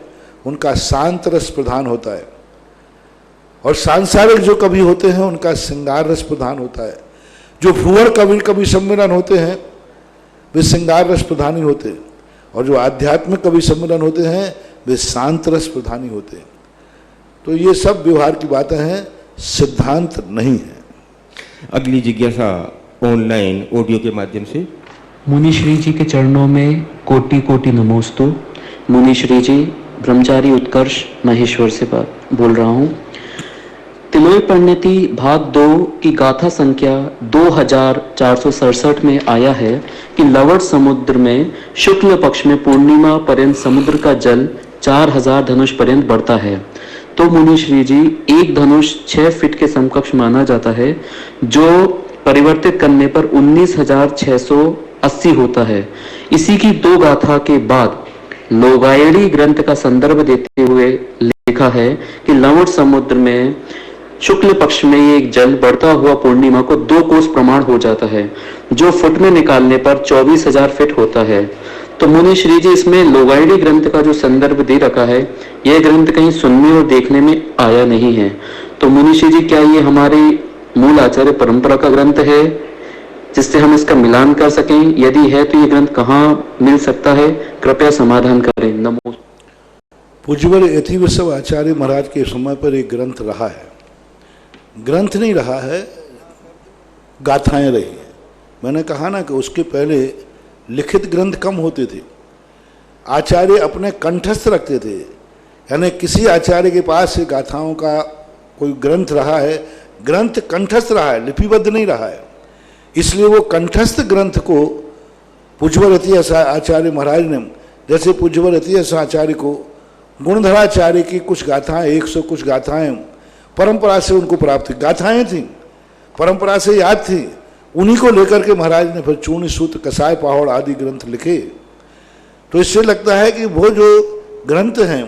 उनका शांत रस प्रधान होता है, और सांसारिक जो कवि होते हैं उनका श्रृंगार रस प्रधान होता है। जो भुवर कवि सम्मेलन होते हैं वे श्रृंगार रस प्रधानी होते हैं, और जो आध्यात्मिक कवि सम्मेलन होते हैं वे शांत रस प्रधानी होते हैं। तो ये सब व्यवहार की बातें हैं, सिद्धांत नहीं है। अगली जिज्ञासा ऑनलाइन ऑडियो के माध्यम से। मुनिश्री जी के चरणों में कोटि कोटि नमोस्तु। मुनिश्री जी, ब्रह्मचारी उत्कर्ष महेश्वर से बोल रहा हूँ। तिलोय परिणति भाग 2 की गाथा संख्या 2467 में आया है कि लवण समुद्र में शुक्ल पक्ष में पूर्णिमा पर्यंत समुद्र का जल 4000 धनुष पर्यंत बढ़ता है। तो मुनिश्री जी, एक धनुष 6 फीट के समकक्ष माना जाता है, जो परिवर्तित करने पर 19,680 होता है। इसी की 2 गाथा के बाद लोगायणी ग्रंथ का संदर्भ देते हुए लिखा है कि लवण समुद्र में शुक्ल पक्ष में ये एक जल बढ़ता हुआ पूर्णिमा को 2 कोस प्रमाण हो जाता है, जो फुट में निकालने पर 24,000 फीट होता है। तो मुनिश्री जी, इसमें लोगायणी ग्रंथ का जो संदर्भ दे रखा है, यह ग्रंथ कहीं सुनने और देखने में आया नहीं है। तो मुनिश्री जी, क्या ये हमारी मूल आचार्य परंपरा का ग्रंथ है जिससे हम इसका मिलान कर सकें? यदि है तो ये ग्रंथ कहाँ मिल सकता है? कृपया समाधान करें। नमो। पूज्यवर यतिवृषभ आचार्य महाराज के समय पर एक ग्रंथ रहा है। ग्रंथ नहीं रहा है, गाथाएं रही हैं। मैंने कहा ना कि उसके पहले लिखित ग्रंथ कम होते थे। आचार्य अपने कंठस्थ रखते थे, यानी किसी आचार्य के पास गाथाओं का कोई ग्रंथ रहा है, ग्रंथ कंठस्थ रहा है, लिपिबद्ध नहीं रहा है। इसलिए वो कंठस्थ ग्रंथ को पूज्यवर आचार्य महाराज ने, जैसे पूज्यवर आचार्य को गुणधराचार्य की कुछ गाथाएं, 100 कुछ गाथाएं परंपरा से उनको प्राप्त थी। गाथाएं थी, परंपरा से याद थी, उन्हीं को लेकर के महाराज ने फिर चूर्ण सूत्र कसाय पहाड़ आदि ग्रंथ लिखे। तो इससे लगता है कि वो जो ग्रंथ हैं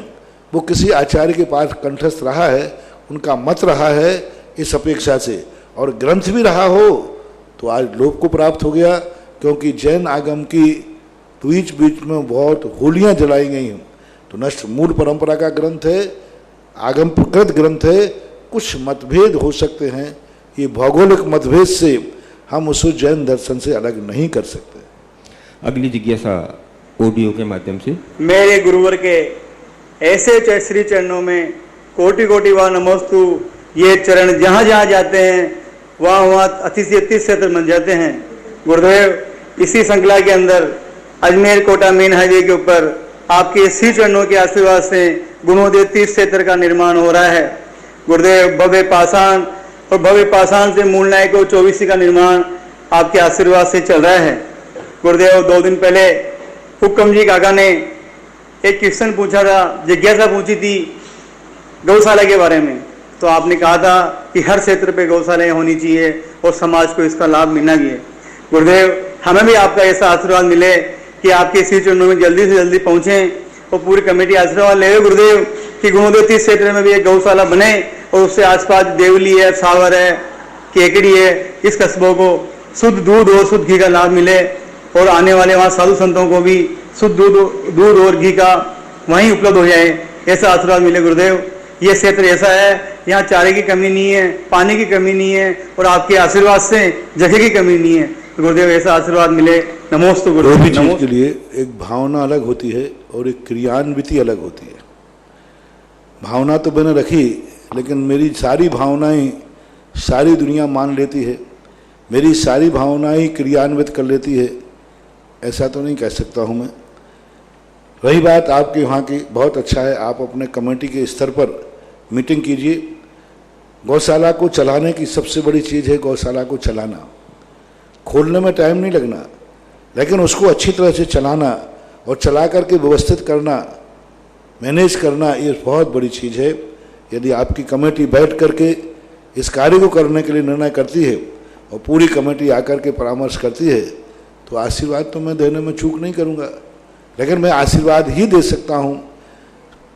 वो किसी आचार्य के पास कंठस्थ रहा है, उनका मत रहा है इस अपेक्षा से, और ग्रंथ भी रहा हो तो आज लोक को प्राप्त हो गया। क्योंकि जैन आगम की बीच बीच में बहुत होलियां जलाई गई हैं, तो नष्ट मूल परंपरा का ग्रंथ है, आगम प्रकृत ग्रंथ है। कुछ मतभेद हो सकते हैं, ये भौगोलिक मतभेद से हम उस जैन दर्शन से अलग नहीं कर सकते। अगली जिज्ञासा ऑडियो के माध्यम से। मेरे गुरुवर के ऐसे श्री चरणों में कोटि कोटि वा नमोस्तु। ये चरण जहाँ जहाँ जाते हैं वहाँ वहाँ अति क्षेत्र बन जाते हैं। गुरुदेव, इसी श्रृंखला के अंदर अजमेर कोटा मेन हाईवे के ऊपर आपके श्री चरणों के आशीर्वाद से गुणोदय तीर्थ क्षेत्र का निर्माण हो रहा है। गुरुदेव, भव्य पाषाण और भव्य पाषाण से मूल नायक और 24 का निर्माण आपके आशीर्वाद से चल रहा है। गुरुदेव, 2 दिन पहले हुक्म जी काका ने एक क्वेश्चन पूछा था, जिज्ञासा पूछी थी गौशाला के बारे में। तो आपने कहा था कि हर क्षेत्र पे गौशालाएं होनी चाहिए और समाज को इसका लाभ मिलना चाहिए। गुरुदेव, हमें भी आपका ऐसा आशीर्वाद मिले कि आपके श्री चरणों में जल्दी से जल्दी पहुंचे, और पूरी कमेटी आशीर्वाद ले गुरुदेव कि गुणोदय तीर्थ क्षेत्र में भी एक गौशाला बने, और उससे आसपास देवली है, सावर है, केकड़ी है, इस कस्बों को शुद्ध दूध और शुद्ध घी का लाभ मिले, और आने वाले वहाँ साधु संतों को भी शुद्ध दूध और घी का वहीं उपलब्ध हो जाए, ऐसा आशीर्वाद मिले। गुरुदेव, ये क्षेत्र ऐसा है, यहाँ चारे की कमी नहीं है, पानी की कमी नहीं है, और आपके आशीर्वाद से जगह की कमी नहीं है। गुरुदेव, ऐसा आशीर्वाद मिले। नमोस्तु गुरुदेव। कोई भी चीज के लिए एक भावना अलग होती है और एक क्रियान्विति अलग होती है। भावना तो मैंने रखी, लेकिन मेरी सारी भावनाएं सारी दुनिया मान लेती है, मेरी सारी भावनाएं क्रियान्वित कर लेती है, ऐसा तो नहीं कह सकता हूँ मैं। रही बात आपके वहाँ की, बहुत अच्छा है, आप अपने कमेटी के स्तर पर मीटिंग कीजिए। गौशाला को चलाने की सबसे बड़ी चीज़ है गौशाला को चलाना। खोलने में टाइम नहीं लगना, लेकिन उसको अच्छी तरह से चलाना और चला करके व्यवस्थित करना, मैनेज करना, ये बहुत बड़ी चीज़ है। यदि आपकी कमेटी बैठ करके इस कार्य को करने के लिए निर्णय करती है और पूरी कमेटी आकर के परामर्श करती है, तो आशीर्वाद तो मैं देने में चूक नहीं करूँगा। लेकिन मैं आशीर्वाद ही दे सकता हूँ,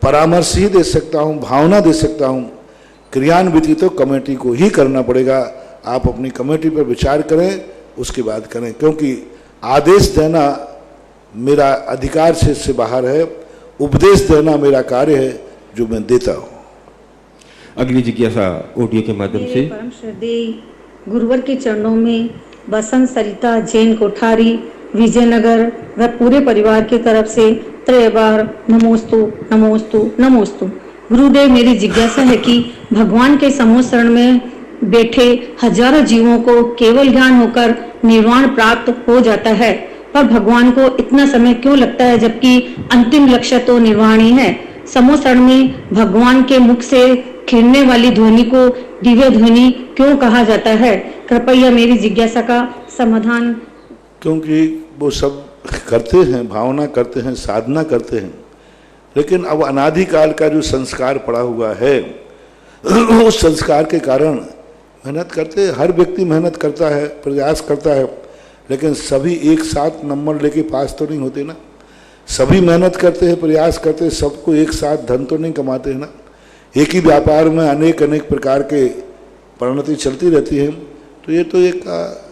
परामर्श ही दे सकता हूँ, भावना दे सकता हूँ, क्रियान्वित तो कमेटी को ही करना पड़ेगा। आप अपनी कमेटी पर विचार करें, उसके बाद करें, क्योंकि आदेश देना मेरा अधिकार से बाहर है, उपदेश देना मेरा कार्य है जो मैं देता हूँ। अगली जिज्ञासा ऑडियो के माध्यम से। परम श्रद्धेय गुरुवर के चरणों में बसंत सरिता जैन कोठारी विजयनगर व पूरे परिवार की तरफ से 3 बार नमोस्तु नमोस्तु नमोस्तु। गुरुदेव, मेरी जिज्ञासा है कि भगवान के समूह शरण में बैठे हजारों जीवों को केवल ज्ञान होकर निर्वाण प्राप्त हो जाता है, पर भगवान को इतना समय क्यों लगता है, जबकि अंतिम लक्ष्य तो निर्वाण ही है। समूह शरण में भगवान के मुख से खिलने वाली ध्वनि को दिव्य ध्वनि क्यों कहा जाता है? कृपया मेरी जिज्ञासा का समाधान। क्योंकि वो सब करते हैं, भावना करते हैं, साधना करते हैं, लेकिन अब अनादिकाल का जो संस्कार पड़ा हुआ है उस संस्कार के कारण मेहनत करते हैं। हर व्यक्ति मेहनत करता है, प्रयास करता है, लेकिन सभी एक साथ नंबर लेके पास तो नहीं होते ना। सभी मेहनत करते हैं, प्रयास करते हैं, सबको एक साथ धन तो नहीं कमाते हैं ना। एक ही व्यापार में अनेक अनेक प्रकार के परिणति चलती रहती है। तो ये तो एक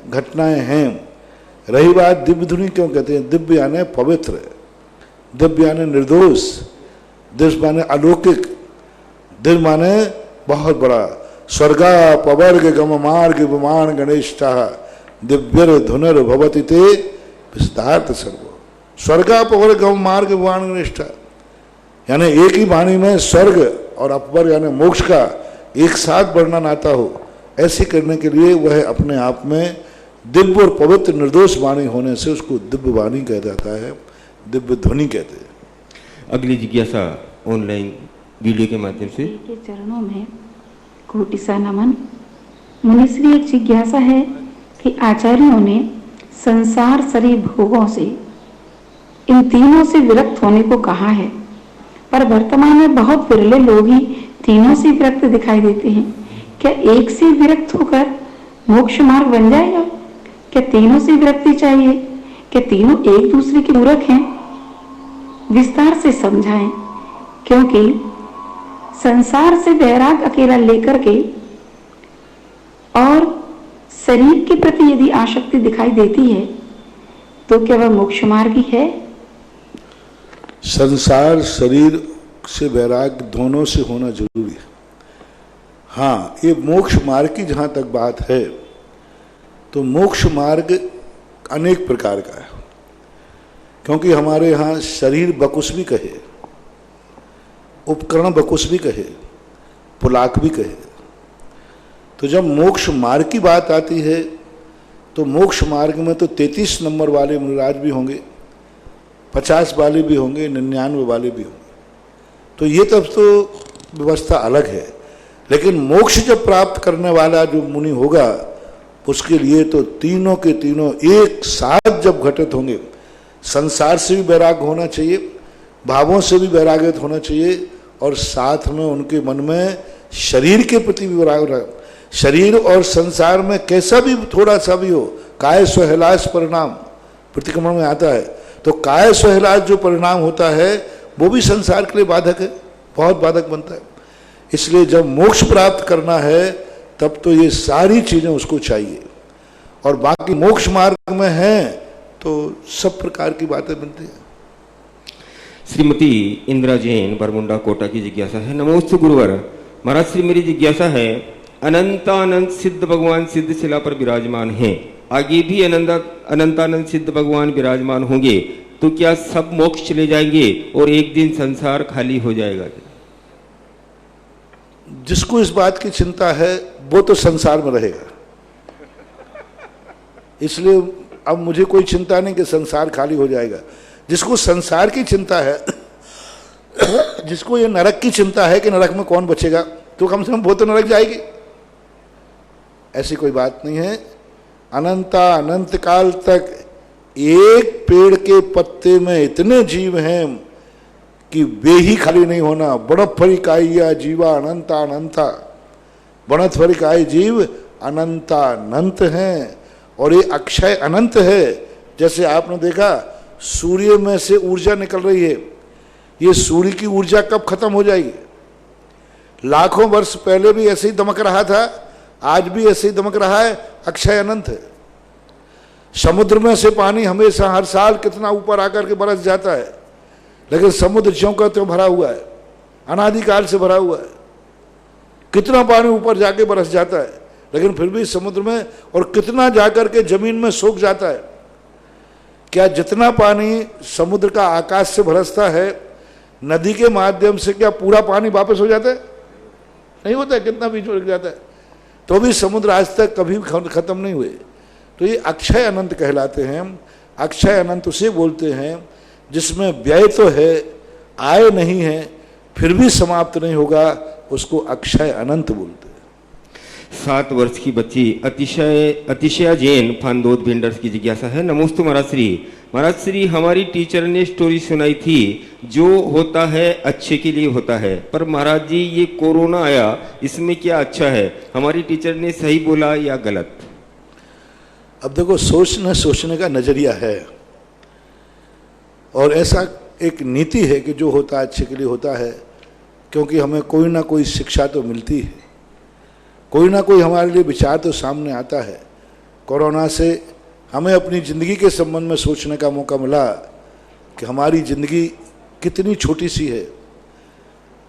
घटनाएं हैं। रही बात दिव्य ध्वनि क्यों कहते हैं? दिव्य यानी पवित्र, दिव्य यानी निर्दोष, दिव्य माने अलौकिक, दिव्य माने बहुत बड़ा। स्वर्गा पवर्ग गम मार्ग विमान गणेष्ठा दिव्यर धुनर भवति ते विस्तार्थ सर्व। स्वर्गा पवर्ग गम मार्ग विमान गणेष्ठा यानी एक ही वाणी में स्वर्ग और अपवर यानी मोक्ष का एक साथ वर्णन आता हो, ऐसे करने के लिए वह अपने आप में दिव्य और पवित्र निर्दोष वाणी होने से उसको दिव्य वाणी कहा जाता है, दिव्य ध्वनि कहते हैं। अगली जिज्ञासा ऑनलाइन वीडियो के माध्यम से। के चरणों में कोटि सा नमन। मुनिश्री, एक जिज्ञासा है कि आचार्यों ने संसार शरीर भोगों से, इन तीनों से विरक्त होने को कहा है, पर वर्तमान में बहुत विरले लोग ही तीनों से विरक्त दिखाई देते हैं। क्या एक से विरक्त होकर मोक्ष मार्ग बन जाएगा? क्या तीनों से विरक्ति चाहिए? क्या तीनों एक दूसरे के पूरक हैं? विस्तार से समझाएं, क्योंकि संसार से वैराग अकेला लेकर के और शरीर के प्रति यदि आसक्ति दिखाई देती है तो क्या वह मोक्ष मार्ग ही है? संसार शरीर से वैराग दोनों से होना जरूरी है। हाँ, ये मोक्ष मार्ग की जहाँ तक बात है तो मोक्ष मार्ग अनेक प्रकार का है, क्योंकि हमारे यहाँ शरीर बकुस भी कहे, उपकरण बकुस भी कहे, पुलाक भी कहे। तो जब मोक्ष मार्ग की बात आती है तो मोक्ष मार्ग में तो 33 नंबर वाले मुनिराज भी होंगे, 50 वाले भी होंगे, 99 वाले भी होंगे। तो ये तब तो व्यवस्था अलग है। लेकिन मोक्ष जब प्राप्त करने वाला जो मुनि होगा उसके लिए तो तीनों के तीनों एक साथ जब घटित होंगे, संसार से भी वैराग होना चाहिए, भावों से भी वैरागित होना चाहिए, और साथ में उनके मन में शरीर के प्रति भी वैराग। शरीर और संसार में कैसा भी थोड़ा सा भी हो, काय स्वहलास परिणाम प्रतिक्रमण में आता है, तो काय स्वहलास जो परिणाम होता है वो भी संसार के लिए बाधक है, बहुत बाधक बनता है। इसलिए जब मोक्ष प्राप्त करना है तब तो ये सारी चीजें उसको चाहिए, और बाकी मोक्ष मार्ग में है तो सब प्रकार की बातें बनती हैं। श्रीमती इंदिरा जैन बरमुंडा कोटा की जिज्ञासा है। नमोस्तु गुरुवर महाराज श्री, मेरी जिज्ञासा है, अनंतानंत सिद्ध भगवान सिद्ध शिला पर विराजमान हैं, आगे भी अनंतानंत सिद्ध भगवान विराजमान होंगे, तो क्या सब मोक्ष चले जाएंगे और एक दिन संसार खाली हो जाएगा? जिसको इस बात की चिंता है वो तो संसार में रहेगा। इसलिए अब मुझे कोई चिंता नहीं कि संसार खाली हो जाएगा। जिसको संसार की चिंता है, जिसको ये नरक की चिंता है कि नरक में कौन बचेगा, तो कम से कम वो तो नरक जाएगी। ऐसी कोई बात नहीं है। अनंत काल तक एक पेड़ के पत्ते में इतने जीव हैं कि वे ही खाली नहीं होना। बड़त फरिकाइया जीवा अनंता अनंता, बड़त फरिकाई जीव अनंत हैं और ये अक्षय अनंत है। जैसे आपने देखा सूर्य में से ऊर्जा निकल रही है, ये सूर्य की ऊर्जा कब खत्म हो जाएगी? लाखों वर्ष पहले भी ऐसे ही दमक रहा था, आज भी ऐसे ही दमक रहा है, अक्षय अनंत है। समुद्र में से पानी हमेशा हर साल कितना ऊपर आकर के बरस जाता है, लेकिन समुद्र ज्यों का त्यों भरा हुआ है, अनादिकाल से भरा हुआ है। कितना पानी ऊपर जाके बरस जाता है, लेकिन फिर भी समुद्र में, और कितना जाकर के जमीन में सूख जाता है। क्या जितना पानी समुद्र का आकाश से बरसता है, नदी के माध्यम से क्या पूरा पानी वापस हो जाता है? नहीं होता है, कितना बीच में रुक जाता है। तो भी समुद्र आज तक कभी खत्म नहीं हुए। तो ये अक्षय अनंत कहलाते हैं। अक्षय अनंत उसे बोलते हैं जिसमें व्यय तो है, आय नहीं है, फिर भी समाप्त नहीं होगा, उसको अक्षय अनंत बोलते हैं। 7 वर्ष की बच्ची अतिशया जैन फांदोद भिंडर्स की जिज्ञासा है। नमोस्तु महाराज श्री, हमारी टीचर ने स्टोरी सुनाई थी, जो होता है अच्छे के लिए होता है, पर महाराज जी ये कोरोना आया, इसमें क्या अच्छा है? हमारी टीचर ने सही बोला या गलत? अब देखो, सोचने का नजरिया है, और ऐसा एक नीति है कि जो होता है अच्छे के लिए होता है, क्योंकि हमें कोई ना कोई शिक्षा तो मिलती है, कोई ना कोई हमारे लिए विचार तो सामने आता है। कोरोना से हमें अपनी ज़िंदगी के संबंध में सोचने का मौका मिला कि हमारी ज़िंदगी कितनी छोटी सी है।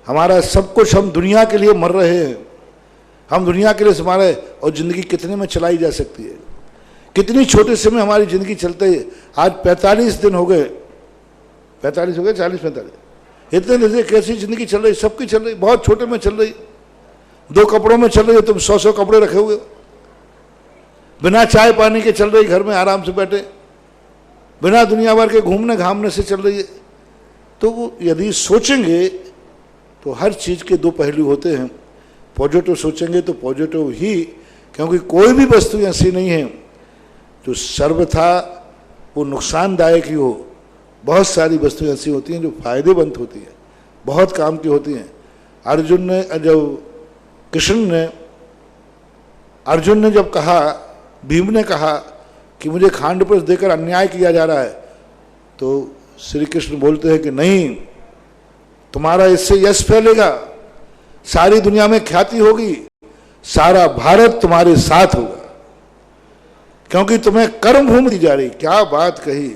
हमारा सब कुछ, हम दुनिया के लिए मर रहे हैं, हम दुनिया के लिए हमारे, और ज़िंदगी कितने में चलाई जा सकती है, कितनी छोटे से में हमारी ज़िंदगी चलते है। आज 45 दिन हो गए, 45 हो गए, 40-45, इतने दिन से कैसी ज़िंदगी चल रही, सबकी चल रही, बहुत छोटे में चल रही। 2 कपड़ों में चल रही हो, तुम 100 कपड़े रखे हुए हो, बिना चाय पानी के चल रही, घर में आराम से बैठे, बिना दुनिया भर के घूमने घामने से चल रही है। तो यदि सोचेंगे तो हर चीज़ के 2 पहलू होते हैं। पॉजिटिव सोचेंगे तो पॉजिटिव ही, क्योंकि कोई भी वस्तु ऐसी नहीं है जो सर्वथा वो नुकसानदायक ही हो। बहुत सारी वस्तुएं ऐसी होती हैं जो फायदेमंद होती हैं, बहुत काम की होती हैं। अर्जुन ने जब कहा, भीम ने कहा कि मुझे खांड पर देकर अन्याय किया जा रहा है, तो श्री कृष्ण बोलते हैं कि नहीं, तुम्हारा इससे यश फैलेगा, सारी दुनिया में ख्याति होगी, सारा भारत तुम्हारे साथ होगा, क्योंकि तुम्हें कर्म भूमि दी जा रही। क्या बात कही,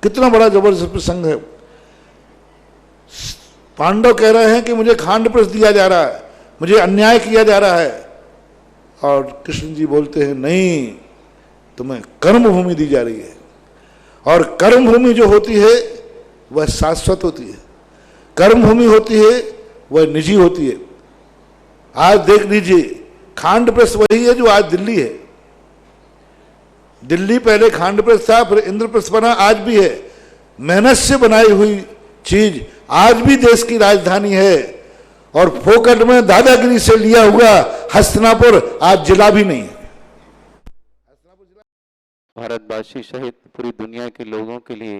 कितना बड़ा जबरदस्त प्रसंग है। पांडव कह रहे हैं कि मुझे खांड पर दिया जा रहा है, मुझे अन्याय किया जा रहा है, और कृष्ण जी बोलते हैं नहीं, तुम्हें कर्म भूमि दी जा रही है। और कर्म भूमि जो होती है वह शाश्वत होती है, कर्म भूमि होती है वह निजी होती है। आज देख लीजिए, खांडप्रस्थ वही है जो आज दिल्ली है। दिल्ली पहले खांडप्रस्थ था, फिर इंद्रप्रस्थ बना, आज भी है। मेहनत से बनाई हुई चीज आज भी देश की राजधानी है, और फोकट में दादागिरी से लिया हुआ हस्तिनापुर आज जिला भी नहीं है। भारतवासी सहित पूरी दुनिया के लोगों के लिए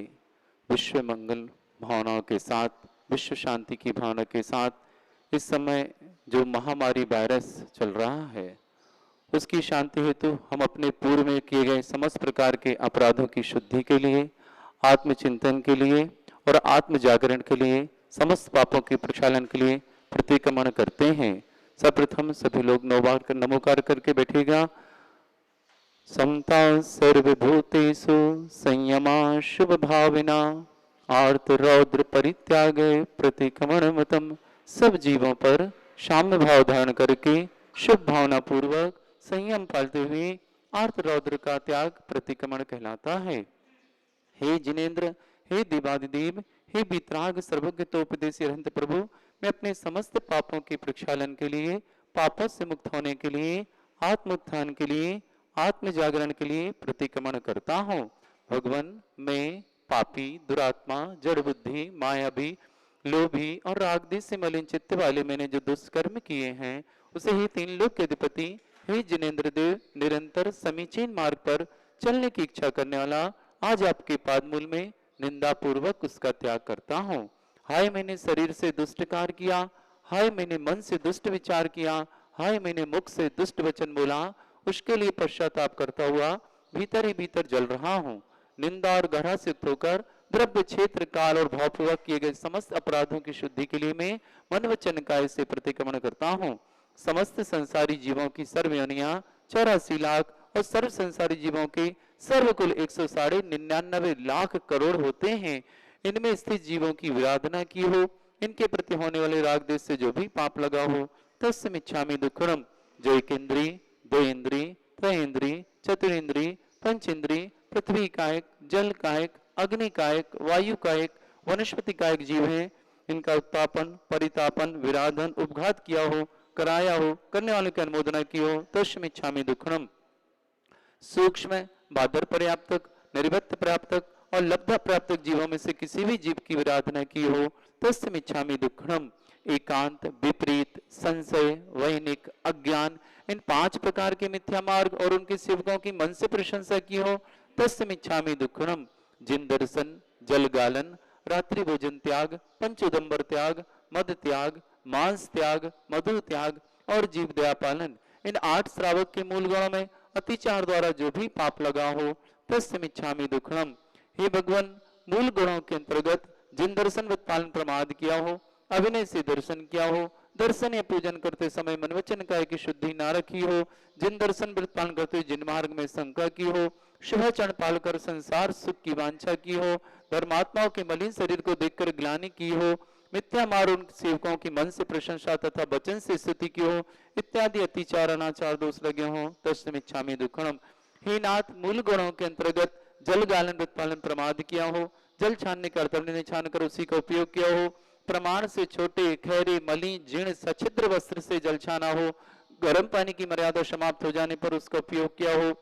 विश्व मंगल भावनाओं के साथ, विश्व शांति की भावना के साथ इस समय जो महामारी वायरस चल रहा है, उसकी शांति हेतु हम अपने पूर्व में किए गए समस्त प्रकार के अपराधों की शुद्धि के लिए, आत्मचिंतन के लिए और आत्म जागरण के लिए, समस्त पापों के प्रक्षालन के लिए प्रतिक्रमण करते हैं। सर्वप्रथम सभी लोग नमोकार करके बैठेगा। समता सर्वभूतेषु संयमा शुभ भावना आर्त रौद्र परित्याग प्रतिक्रमण मतम। सब जीवों पर साम्य भाव धारण करके शुभ भावना पूर्वक संयम पालते हुए आर्त रौद्र का त्याग प्रतिक्रमण कहलाता है। हे जिनेन्द्र, हे देवादिदेव, हे वितराग सर्वज्ञ तोपदेशी अरहंत प्रभु, मैं अपने समस्त पापों के प्रक्षालन के लिए पापों से मुक्त होने के लिए, आत्मोत्थान के लिए, आत्म जागरण के लिए प्रतिक्रमण करता हूँ। भगवान, मैं पापी, दुरात्मा, जड़ बुद्धि, मायावी, लोभी और रागदेश से मलिन चित्त वाले मैंने जो दुष्कर्म किए हैं, उसे ही तीन लोक के अधिपति हे जिनेन्द्र देव, निरंतर समीचीन मार्ग पर चलने की इच्छा करने वाला, आज आपके पादमूल में निंदा पूर्वक उसका त्याग करता हूँ। हाय मैंने शरीर से दुष्ट कार्य किया, हाय मैंने मन से दुष्ट विचार किया, हाय मैंने मुख से दुष्ट वचन बोला, उसके लिए पश्चाताप करता हुआ भीतर ही भीतर जल रहा हूँ। निंदा और गहरा से होकर द्रव्य, क्षेत्र, काल और भावपूर्वक किए गए समस्त अपराधों की शुद्धि के लिए मैं मन वचन काय से प्रतिक्रमण करता हूँ। समस्त संसारी जीवों की सर्व योनियां 84 लाख और सर्व संसारी जीवों के सर्व कुल 199 लाख करोड़ होते हैं। इनमें स्थित जीवों की विराधना की हो, इनके प्रति होने वाले राग देश से जो भी पाप लगा हो, तस्य इच्छामि दुक्खड़म। जो एक इंद्री, दो इंद्री, त्रय इंद्री, चतुरिंद्री, पंचेंद्री, पृथ्वी कायक, जल कायक, अग्नि कायक, वायु कायक, वनस्पति कायक जीव हैं, इनका उत्तापन, परितापन, विराधन, उपघात किया हो, कराया हो, करने वाले की अनुमोदना की हो, तस्य इच्छामि दुक्खड़म। सूक्ष्म, बादर पर्याप्तक, निर्वृत्त प्राप्तक और लब्धा प्राप्तक जीवों में से किसी भी जीव की विराधना की हो, तस्य इच्छामि दुक्खड़म। एकांत, विपरीत, संशय, वैनिक, अज्ञान, इन 5 प्रकार के मिथ्या मार्ग और उनके सेवकों की मन से प्रशंसा की हो, तस्य इच्छामि दुक्खड़म। जिन दर्शन, जल गालन, रात्रि भोजन त्याग, पंचोदंबर त्याग, मद त्याग, मांस त्याग, मधु त्याग और जीव दया पालन, इन 8 श्रावक के मूल गुणों में अतिचार द्वारा जो भी पाप लगा हो, तस्य इच्छामि दुक्खड़म। हे भगवान, मूल गुणों के अंतर्गत जिन दर्शन व्रत पालन प्रमाद किया हो, अभिनय से दर्शन किया हो, दर्शन या पूजन करते समय मन वचन काय की शुद्धि ना रखी हो, जिन दर्शन व्रत पालन करते हुए जिन मार्ग में शंका की हो, शुभ चरण पालकर संसार सुख की वांछा की हो, धर्मात्माओं के मलिन शरीर को देखकर ग्लानि की हो, मिथ्या मार उन सेवकों की मन से प्रशंसा तथा वचन से स्तुति की हो, इत्यादि अतिचार अनाचार दोष लगे हो, तस्य इच्छामि दुक्खड़म। हे नाथ, मूल गुणों के अंतर्गत जल गालन व्रत पालन प्रमाद किया हो, जल छानने का अर्तवनी छान कर उसी का उपयोग किया हो, प्रमाण से छोटे, खैरे, मलिन, जीर्ण, सछिद्र वस्त्र से जल छाना हो, गर्म पानी की मर्यादा समाप्त हो जाने पर उसका उपयोग किया हो,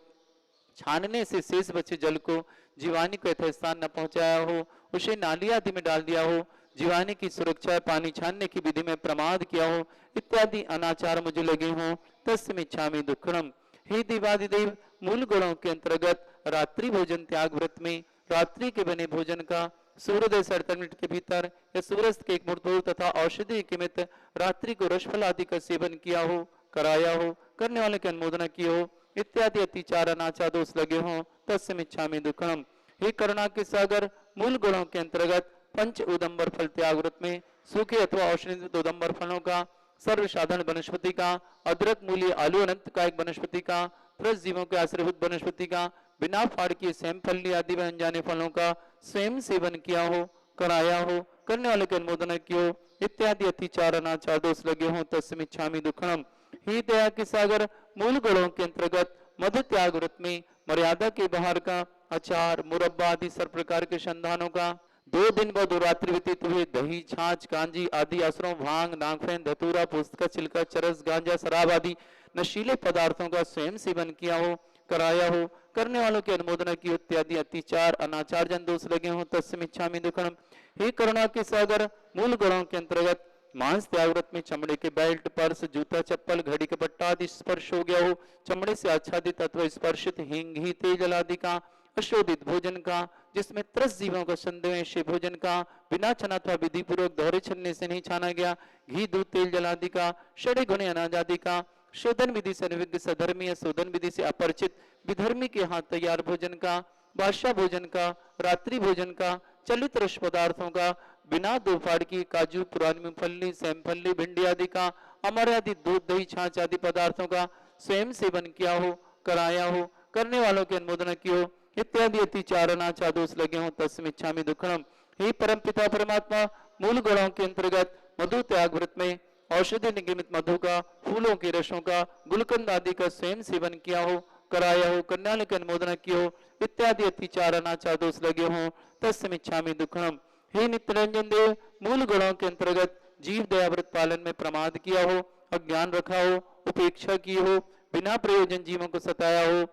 छानने से शेष बचे जल को जीवानी को यथास्थान न पहुंचाया हो, उसे नाली आदि में डाल दिया हो, जीवानी की सुरक्षा पानी छानने की विधि में प्रमाद किया हो, इत्यादि अनाचार मुझे लगे हो, तस्य इच्छामि दुक्खड़म। हे देवादिदेव, मूल गुणों के अंतर्गत रात्रि भोजन त्याग व्रत में रात्रि के बने भोजन का सूर्योदय से 48 मिनट के भीतर या सूर्यास्त के 1 मुहूर्त पूर्व तथा औषधि के मित्र रात्रि को रसफल आदि का सेवन किया हो, कराया हो, करने वाले की अनुमोदना की हो, इत्यादि अतिचार अनाचार दोष लगे हो, तस्य इच्छामि दुक्खड़म। हे करुणा के सागर, मूल गुणों के अंतर्गत पंच उदंबर फल त्याग व्रत में सूखे अथवा औषधि उदंबर फलों का, सर्व साधारण वनस्पति का, अदरक, मूली, आलू, अनंत कायिक वनस्पति का, प्रस जीवों के आश्रयभूत वनस्पति का, बिना फाड़ किए सेम फली आदि में अनजाने फलों का स्वयं सेवन किया हो, कराया हो, करने वाले की अनुमोदना की हो, इत्यादि अतिचार अनाचार दोष लगे हो, तस्य इच्छामि दुक्खड़म। हे दया के सागर, मूल गुणों के अंतर्गत मधु त्याग व्रत में मर्यादा के बाहर का अचार, मुरब्बा आदि सर्व प्रकार के संधानों का, 2 दिन व 2 रात्रि व्यतीत हुए दही, छाछ, कांजी आदि असरों, भांग, नागफेन, धतूरा, पुस्तका, छिलका, चरस, गांजा, शराब आदि नशीले पदार्थों का स्वयं सेवन किया हो, कराया हो, करने वालों की अनुमोदना की, इत्यादि अतिचार अनाचार जन दोष लगे हो, तस्य इच्छामि दुक्खड़म। हे करुणा के सागर, मूल गुणों के अंतर्गत मांस त्याग व्रत में चमड़े के बेल्ट, पर्स, जूता, चप्पल, घड़ी के पट्टा आदि स्पर्श हो गया हो, चमड़े से आच्छादित अथवा स्पर्शित हिंग, घी, तेल आदि का, अशोधित भोजन का, जिसमें 30 जीवों का संदेश भोजन का, बिना छना अथवा विधि पूर्वक दोहरे छन्ने से नहीं छाना गया, घी, दूध, तेल, जल आदि का, षडे गुणे अनाज आदि का, शोधन विधि से अनविज्ञ सधर्मी या शोधन विधि से अपरिचित विधर्मी के हाथ तैयार भोजन का, बादशाह भोजन का, रात्रि भोजन का, चलित रस पदार्थों का, बिना दो फाड़ की काजू, पुरानी मूंगफली, सेमफली, भिंडी आदि का, अमर्यादित दूध, दही, छाछ आदि पदार्थों का स्वयं सेवन किया हो, कराया हो, करने वालों की अनुमोदना की हो, इत्यादि अतिचार अनाचार दोष लगे हो, तस्य इच्छामि दुक्खड़म। हे परम पिता परमात्मा, मूल गुणों के अंतर्गत मधु त्याग व्रत में औषधि निगमित मधु का, फूलों के रसों का, गुलकंद आदि का स्वयं सेवन किया हो, कराया हो, कन्या की अनुमोदना की हो, इत्यादि अतिचार अनाचार दोष लगे हो, तस्य इच्छामि दुक्खड़म। हे नित्यरंजन देव, मूल गुणों के अंतर्गत जीव दया व्रत पालन में प्रमाद किया हो, अज्ञान रखा हो, उपेक्षा की हो, बिना प्रयोजन जीवों को सताया हो,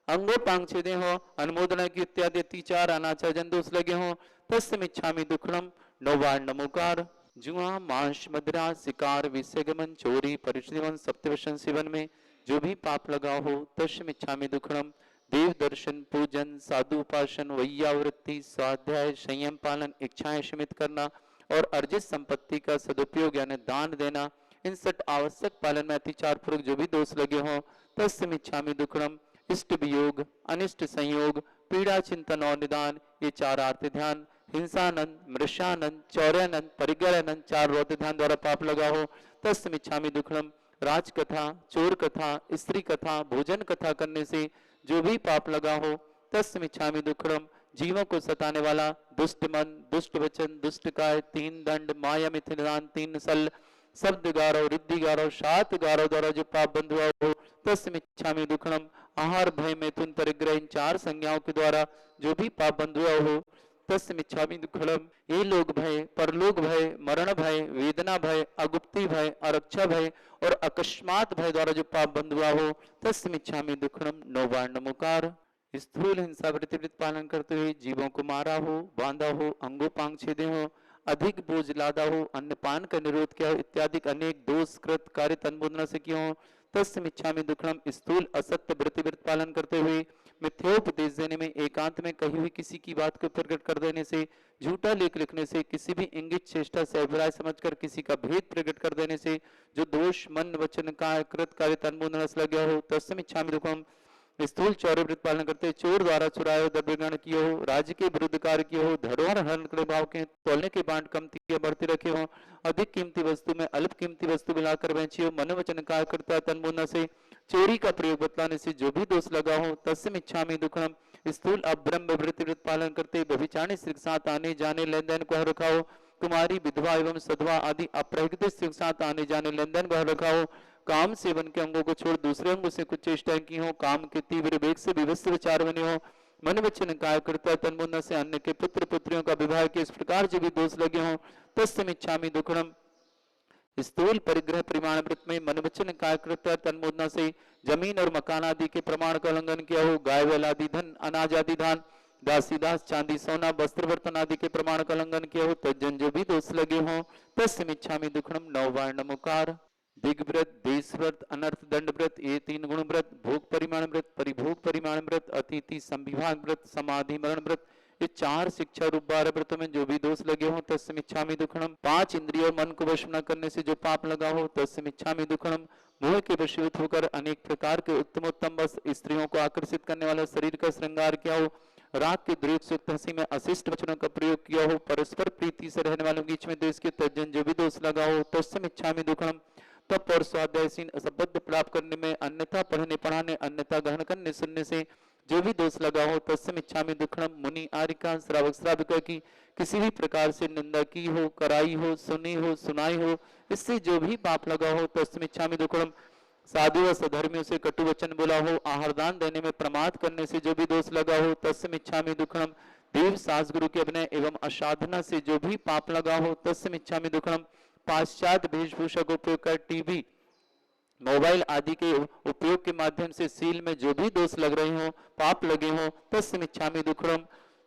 अंगो पांग छेदे हो, अनुमोदना की इत्यादि अत्याचार अनाचार जन दोष लगे हो, तस्मिच्छामि दुक्खड़म। नौवार नमोकार। जुआ, मांस, मदिरा, शिकार, विषयगमन, चोरी, परिश्रम, सप्तवसन सेवन में जो भी पाप लगा हो, तस्मिच्छामि दुक्खड़म। देव दर्शन, पूजन, साधु उपासन, वैयावृत्ति, स्वाध्याय, संयम पालन, इच्छाएं सीमित करना और अर्जित संपत्ति का सदुपयोग यानी दान देना, इन 6 आवश्यक पालन में अतिचार पूर्वक जो भी दोष लगे हों, तस्मिच्छामि दुक्खड़म। इष्ट वियोग, अनिष्ट संयोग, पीड़ा चिंतन और निदान, ये 4 आर्त ध्यान, हिंसानंद, मृषानंद, चौर्यानंद, परिग्रहानंद, 4 रौद्र ध्यान द्वारा पाप लगा हो, तस्मिच्छामि दुक्खड़म। राजकथा, चोर कथा, स्त्री कथा, भोजन कथा करने से जो भी पाप लगा हो, तस्मिच्छामि दुक्खड़म। जीवों को सताने वाला दुष्ट मन, दुष्ट वचन, दुष्ट काय, 3 दंड, माया मिथिलान, 3 सल, शब्द गारव, रिद्धि गारव, 7 गारव द्वारा जो पाप बंध हुआ हो, तस्मिच्छामि दुक्खड़म। आहार, भय, मैथुन, परिग्रह, इन 4 संज्ञाओं के द्वारा जो भी पाप बंध हुआ हो, तस्मिच्छामि दुक्खड़म। ये लोक भय, परलोक भय, मरण भय, वेदना भय, अगुप्ति भय, आरक्षा भय और अकस्मात भय द्वारा जो पाप बंध हुआ हो, तस्मिच्छामि दुक्खड़म। नौवार नमोकार। स्थूल हिंसा प्रतिवृत्त पालन करते हुए जीवों को मारा हो, बांधा हो, अंगोपांग छेदे हो, अधिक बोझ लादा हो, अन्नपान का निरोध किया हो, इत्यादि अनेक दोष कृत कार्य तन्मोदना से किए हो, तस्मिच्छामि दुक्खड़म। स्थूल असत्य प्रतिवृत्त पालन करते हुए मिथ्योपदेश देने में, एकांत में कही हुई किसी की बात को प्रकट कर देने से, झूठा लेख लिखने से, किसी भी इंगित चेष्टा से अभिप्राय समझकर किसी का भेद प्रकट कर देने से जो दोष मन वचन का कृत कार्य तन्मोदना से लग गया हो, तस्मिच्छामि दुक्खड़म। स्थूल चौर्य वृत्त पालन करते, चोर द्वारा चुराए हो, द्रव्यग्रहण किए हो, राज्य के विरुद्ध कार्य किए हो, धरोहर हरण के भाव के तोलने के बांट कमती या बढ़ते रखे हो, अधिक कीमती वस्तु में अल्प कीमती वस्तु मिलाकर बेची हो, मनोवचन कार्य करता तन्मोदना से, चोरी का प्रयोग बतलाने से जो भी दोष लगा हो, तस्मिच्छामि दुक्खड़म। स्थूल अब्रह्म वृत्त पालन करते, व्यभिचारिणी स्त्री के साथ आने जाने लेन देन को रखा हो, कुमारी, विधवा एवं सधवा आदि अप्रहित स्त्री के साथ आने जाने लेन देन को रखा हो, काम सेवन के अंगों को छोड़ दूसरे अंगों से कुछ चेष्टाएं की हो, काम के तीव्र वेग से विवस्त विचार बने हो, मन वचन काय करता तन्मोदना से अन्य के पुत्र पुत्रियों का विवाह के इस प्रकार जो भी दोष लगे हो, तस्मिच्छामि दुक्खड़म। स्थूल परिग्रह प्रमाण वृत्त में मन वचन काय करता तन्मोदना से जमीन और मकान आदि के प्रमाण का उल्लंघन किया हो, गाय बैल आदि धन, अनाज आदि दान, दासी दास, चांदी सोना, वस्त्र बर्तन आदि के प्रमाण का उल्लंघन किया हो, तज्जन जो भी दोष लगे हो, तस्मिच्छामि दुक्खड़म। नौवार नमोकार। दिग्व्रत, देशव्रत, अनर्थ दंड व्रत, ये 3 गुण व्रत, भोग परिमाण व्रत, परिभोग परिमाण व्रत, अतिथि संविभाग व्रत, समाधि मरण व्रत, ये 4 शिक्षा रूप 12 व्रतों में जो भी दोष लगे हो, तस्मिच्छामि दुक्खड़म। 5 इंद्रिय और मन को वश न करने से जो पाप लगा हो, तस्मिच्छामि दुक्खड़म। मोह के वशीभूत होकर अनेक प्रकार के उत्तमोत्तम वस्त्र, स्त्रियों को आकर्षित करने वाला शरीर का श्रृंगार किया हो, राग के दुर्योग से युक्त हंसी में अशिष्ट वचनों का प्रयोग किया हो, परस्पर प्रीति से रहने वालों के बीच में देश के तर्जन जो भी दोष लगा हो, तस्मिच्छामि दुक्खड़म। तप और स्वाध्यायसीन असंबद्ध प्राप्त करने में, अन्यथा पढ़ने पढ़ाने, अन्यथा ग्रहण करने सुनने से जो भी दोष लगा हो, तस्मिच्छामि दुक्खड़म। मुनि, आर्यिका, श्रावक श्राविका की किसी भी प्रकार से निंदा की हो, कराई हो, सुनी हो, सुनाई हो, इससे जो भी पाप लगा हो, तस्मिच्छामि दुक्खड़म। साधु व सधर्मियों से कटु वचन बोला हो, आहार दान देने में प्रमाद करने से जो भी दोष लगा हो, तस्मिच्छामि दुक्खड़म। देव सास गुरु के अभिनय एवं असाधना से जो भी पाप लगा हो, तस्मिच्छामि दुक्खड़म। पाश्चात्य वेशभूषा का उपयोग कर टीवी, मोबाइल आदि के उपयोग के माध्यम से सील में जो भी दोष लग रहे हो, पाप लगे हो, तस्मिच्छामि दुक्खड़म।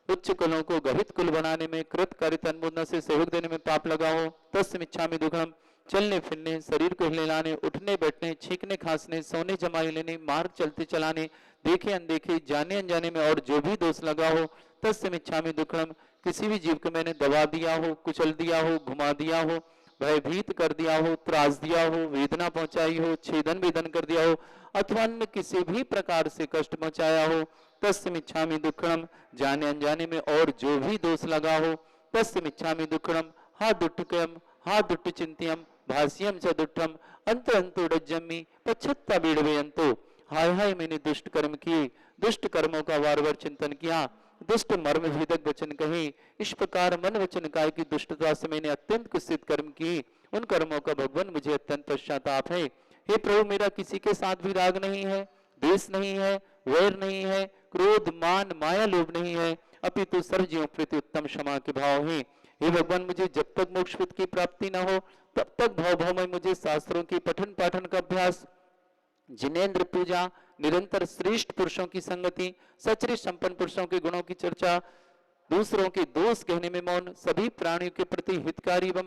उच्च कुलों को गहित कुल बनाने में, कृत कार्य तन्मोदना से सहयोग देने में पाप लगा हो, तस्मिच्छामि दुक्खड़म। चलने फिरने, शरीर को हिलाने, उठने बैठने, छींकने खांसने, सोने जमाई लेने, मार्ग चलते चलाने, देखे अनदेखे, जाने अनजाने में और जो भी दोष लगा हो, तस्मिच्छामि दुक्खड़म। किसी भी जीव को मैंने दबा दिया हो, कुचल दिया हो, घुमा दिया हो, भयभीत कर दिया हो, त्रास दिया हो, वेदना पहुंचाई हो, छेदन वेदन कर दिया हो, अथवा अन्य किसी भी प्रकार से कष्ट पहुंचाया हो, तस्मिच्छामि दुक्खड़म। जाने अनजाने में और जो भी दोष लगा हो, तस्मिच्छामि दुक्खड़म। हा दुट्टकम, हा दुट्ट चिंत्यम, भाष्यम च दुट्टम, अंत अंतोडज्जमि पश्चत्ता बीड़वेयंतो। हाय हाय मैंने दुष्ट कर्म किए, दुष्ट कर्मों का वार वार चिंतन किया, दुष्ट मर्म भेदक वचन कहे, इस प्रकार मन वचन काय की दुष्टता से मैंने अत्यंत कुत्सित कर्म किए, उन कर्मों का भगवान मुझे अत्यंत पश्चाताप है। हे प्रभु, मेरा किसी के साथ भी राग नहीं है, द्वेष नहीं है, वैर नहीं है, क्रोध मान माया लोभ नहीं है, अपितु सर्व जीवों प्रति उत्तम क्षमा के भाव है। हे भगवान, मुझे जब तक मोक्ष पद की प्राप्ति न हो तब तक भाव में मुझे शास्त्रों की पठन पाठन का अभ्यास, जिनेन्द्र पूजा, निरंतर श्रेष्ठ पुरुषों की संगति, सचरित संपन्न पुरुषों के गुणों की चर्चा, दूसरों के दोष कहने में मौन, सभी प्राणियों के प्रति हितकारी एवं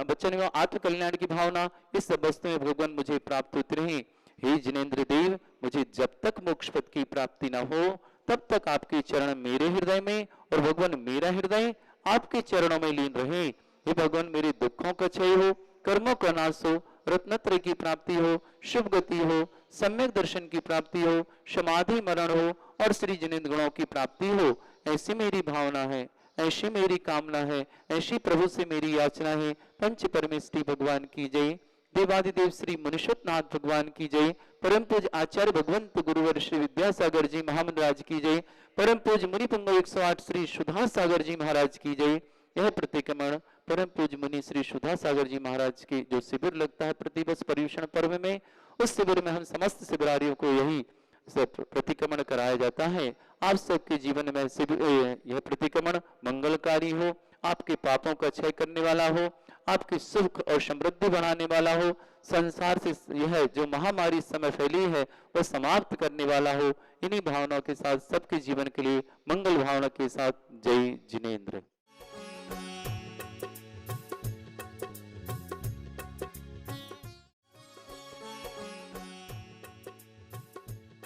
वचन एवं आत्म कल्याण की भावना, इस सब वस्तु में भगवान मुझे प्राप्त होती रही। हे जिनेन्द्र देव, मुझे जब तक मोक्ष पद की प्राप्ति न हो तब तक आपके चरण मेरे हृदय में और भगवान मेरा हृदय आपके चरणों में लीन रहे। हे भगवान, मेरे दुखों का क्षय हो, कर्मों का नाश हो, रत्नत्रय की प्राप्ति हो, शुभ गति हो, सम्यक दर्शन की प्राप्ति हो, समाधि मरण हो और श्री जिनेन्द्र गुणों की प्राप्ति हो, ऐसी मेरी भावना है, ऐसी मेरी कामना है, ऐसी प्रभु से मेरी याचना है। पंच परमेष्ठी भगवान की जय, देवादिदेव श्री मुनीश्वरनाथ भगवान की जय, परम पूज आचार्य भगवंत गुरुवर श्री विद्यासागर जी महामंडराज की जय, परम पूज मुनि पुंगव 108 श्री सुधा सागर जी महाराज की जय। यह प्रतिक्रमण परम पूज मुनि श्री सुधा सागर जी महाराज के जो शिविर लगता है प्रतिवर्ष पर्यूषण पर्व में, उस शिविर में हम समस्त शिविरारियों को यही प्रतिक्रमण कराया जाता है। आप सबके जीवन में यह प्रतिक्रमण मंगलकारी हो, आपके पापों का क्षय करने वाला हो, आपकी सुख और समृद्धि बढ़ाने वाला हो, संसार से यह जो महामारी इस समय फैली है वह समाप्त करने वाला हो। इन्हीं भावनाओं के साथ सबके जीवन के लिए मंगल भावना के साथ जय जिनेन्द्र।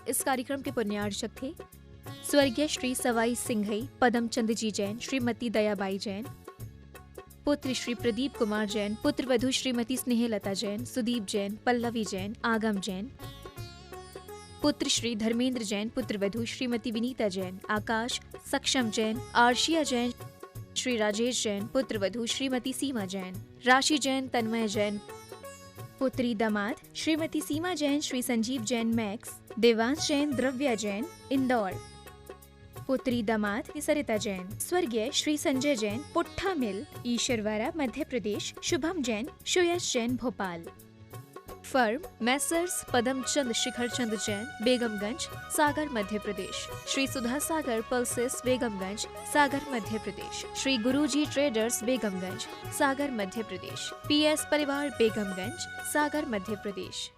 इस कार्यक्रम के पुण्यार्चक थे स्वर्गीय श्री सवाई सिंघई पदम चंद जी जैन, श्रीमती दयाबाई जैन, पुत्र श्री प्रदीप कुमार जैन, पुत्र वधू श्रीमती स्नेहलता जैन, सुदीप जैन, पल्लवी जैन, आगम जैन, पुत्र श्री धर्मेंद्र जैन, पुत्र वधू श्रीमती विनीता जैन, आकाश, सक्षम जैन, आर्शिया जैन, श्री राजेश जैन, पुत्र वधू श्रीमती सीमा जैन, राशि जैन, तन्मय जैन, पुत्री दामाद श्रीमती सीमा जैन, श्री संजीव जैन मैक्स, देवांश जैन, द्रव्या जैन, इंदौर, पुत्री दामाद सरिता जैन, स्वर्गीय श्री संजय जैन, पुट्ठा मिल, ईश्वरवाड़ा, मध्य प्रदेश, शुभम जैन, सुयश जैन, भोपाल। फर्म मैसर्स पदम चंद शिखर चंद जैन, बेगमगंज, सागर, मध्य प्रदेश। श्री सुधा सागर पल्सेस, बेगमगंज, सागर, मध्य प्रदेश। श्री गुरुजी ट्रेडर्स, बेगमगंज, सागर, मध्य प्रदेश। PS परिवार, बेगमगंज, सागर, मध्य प्रदेश।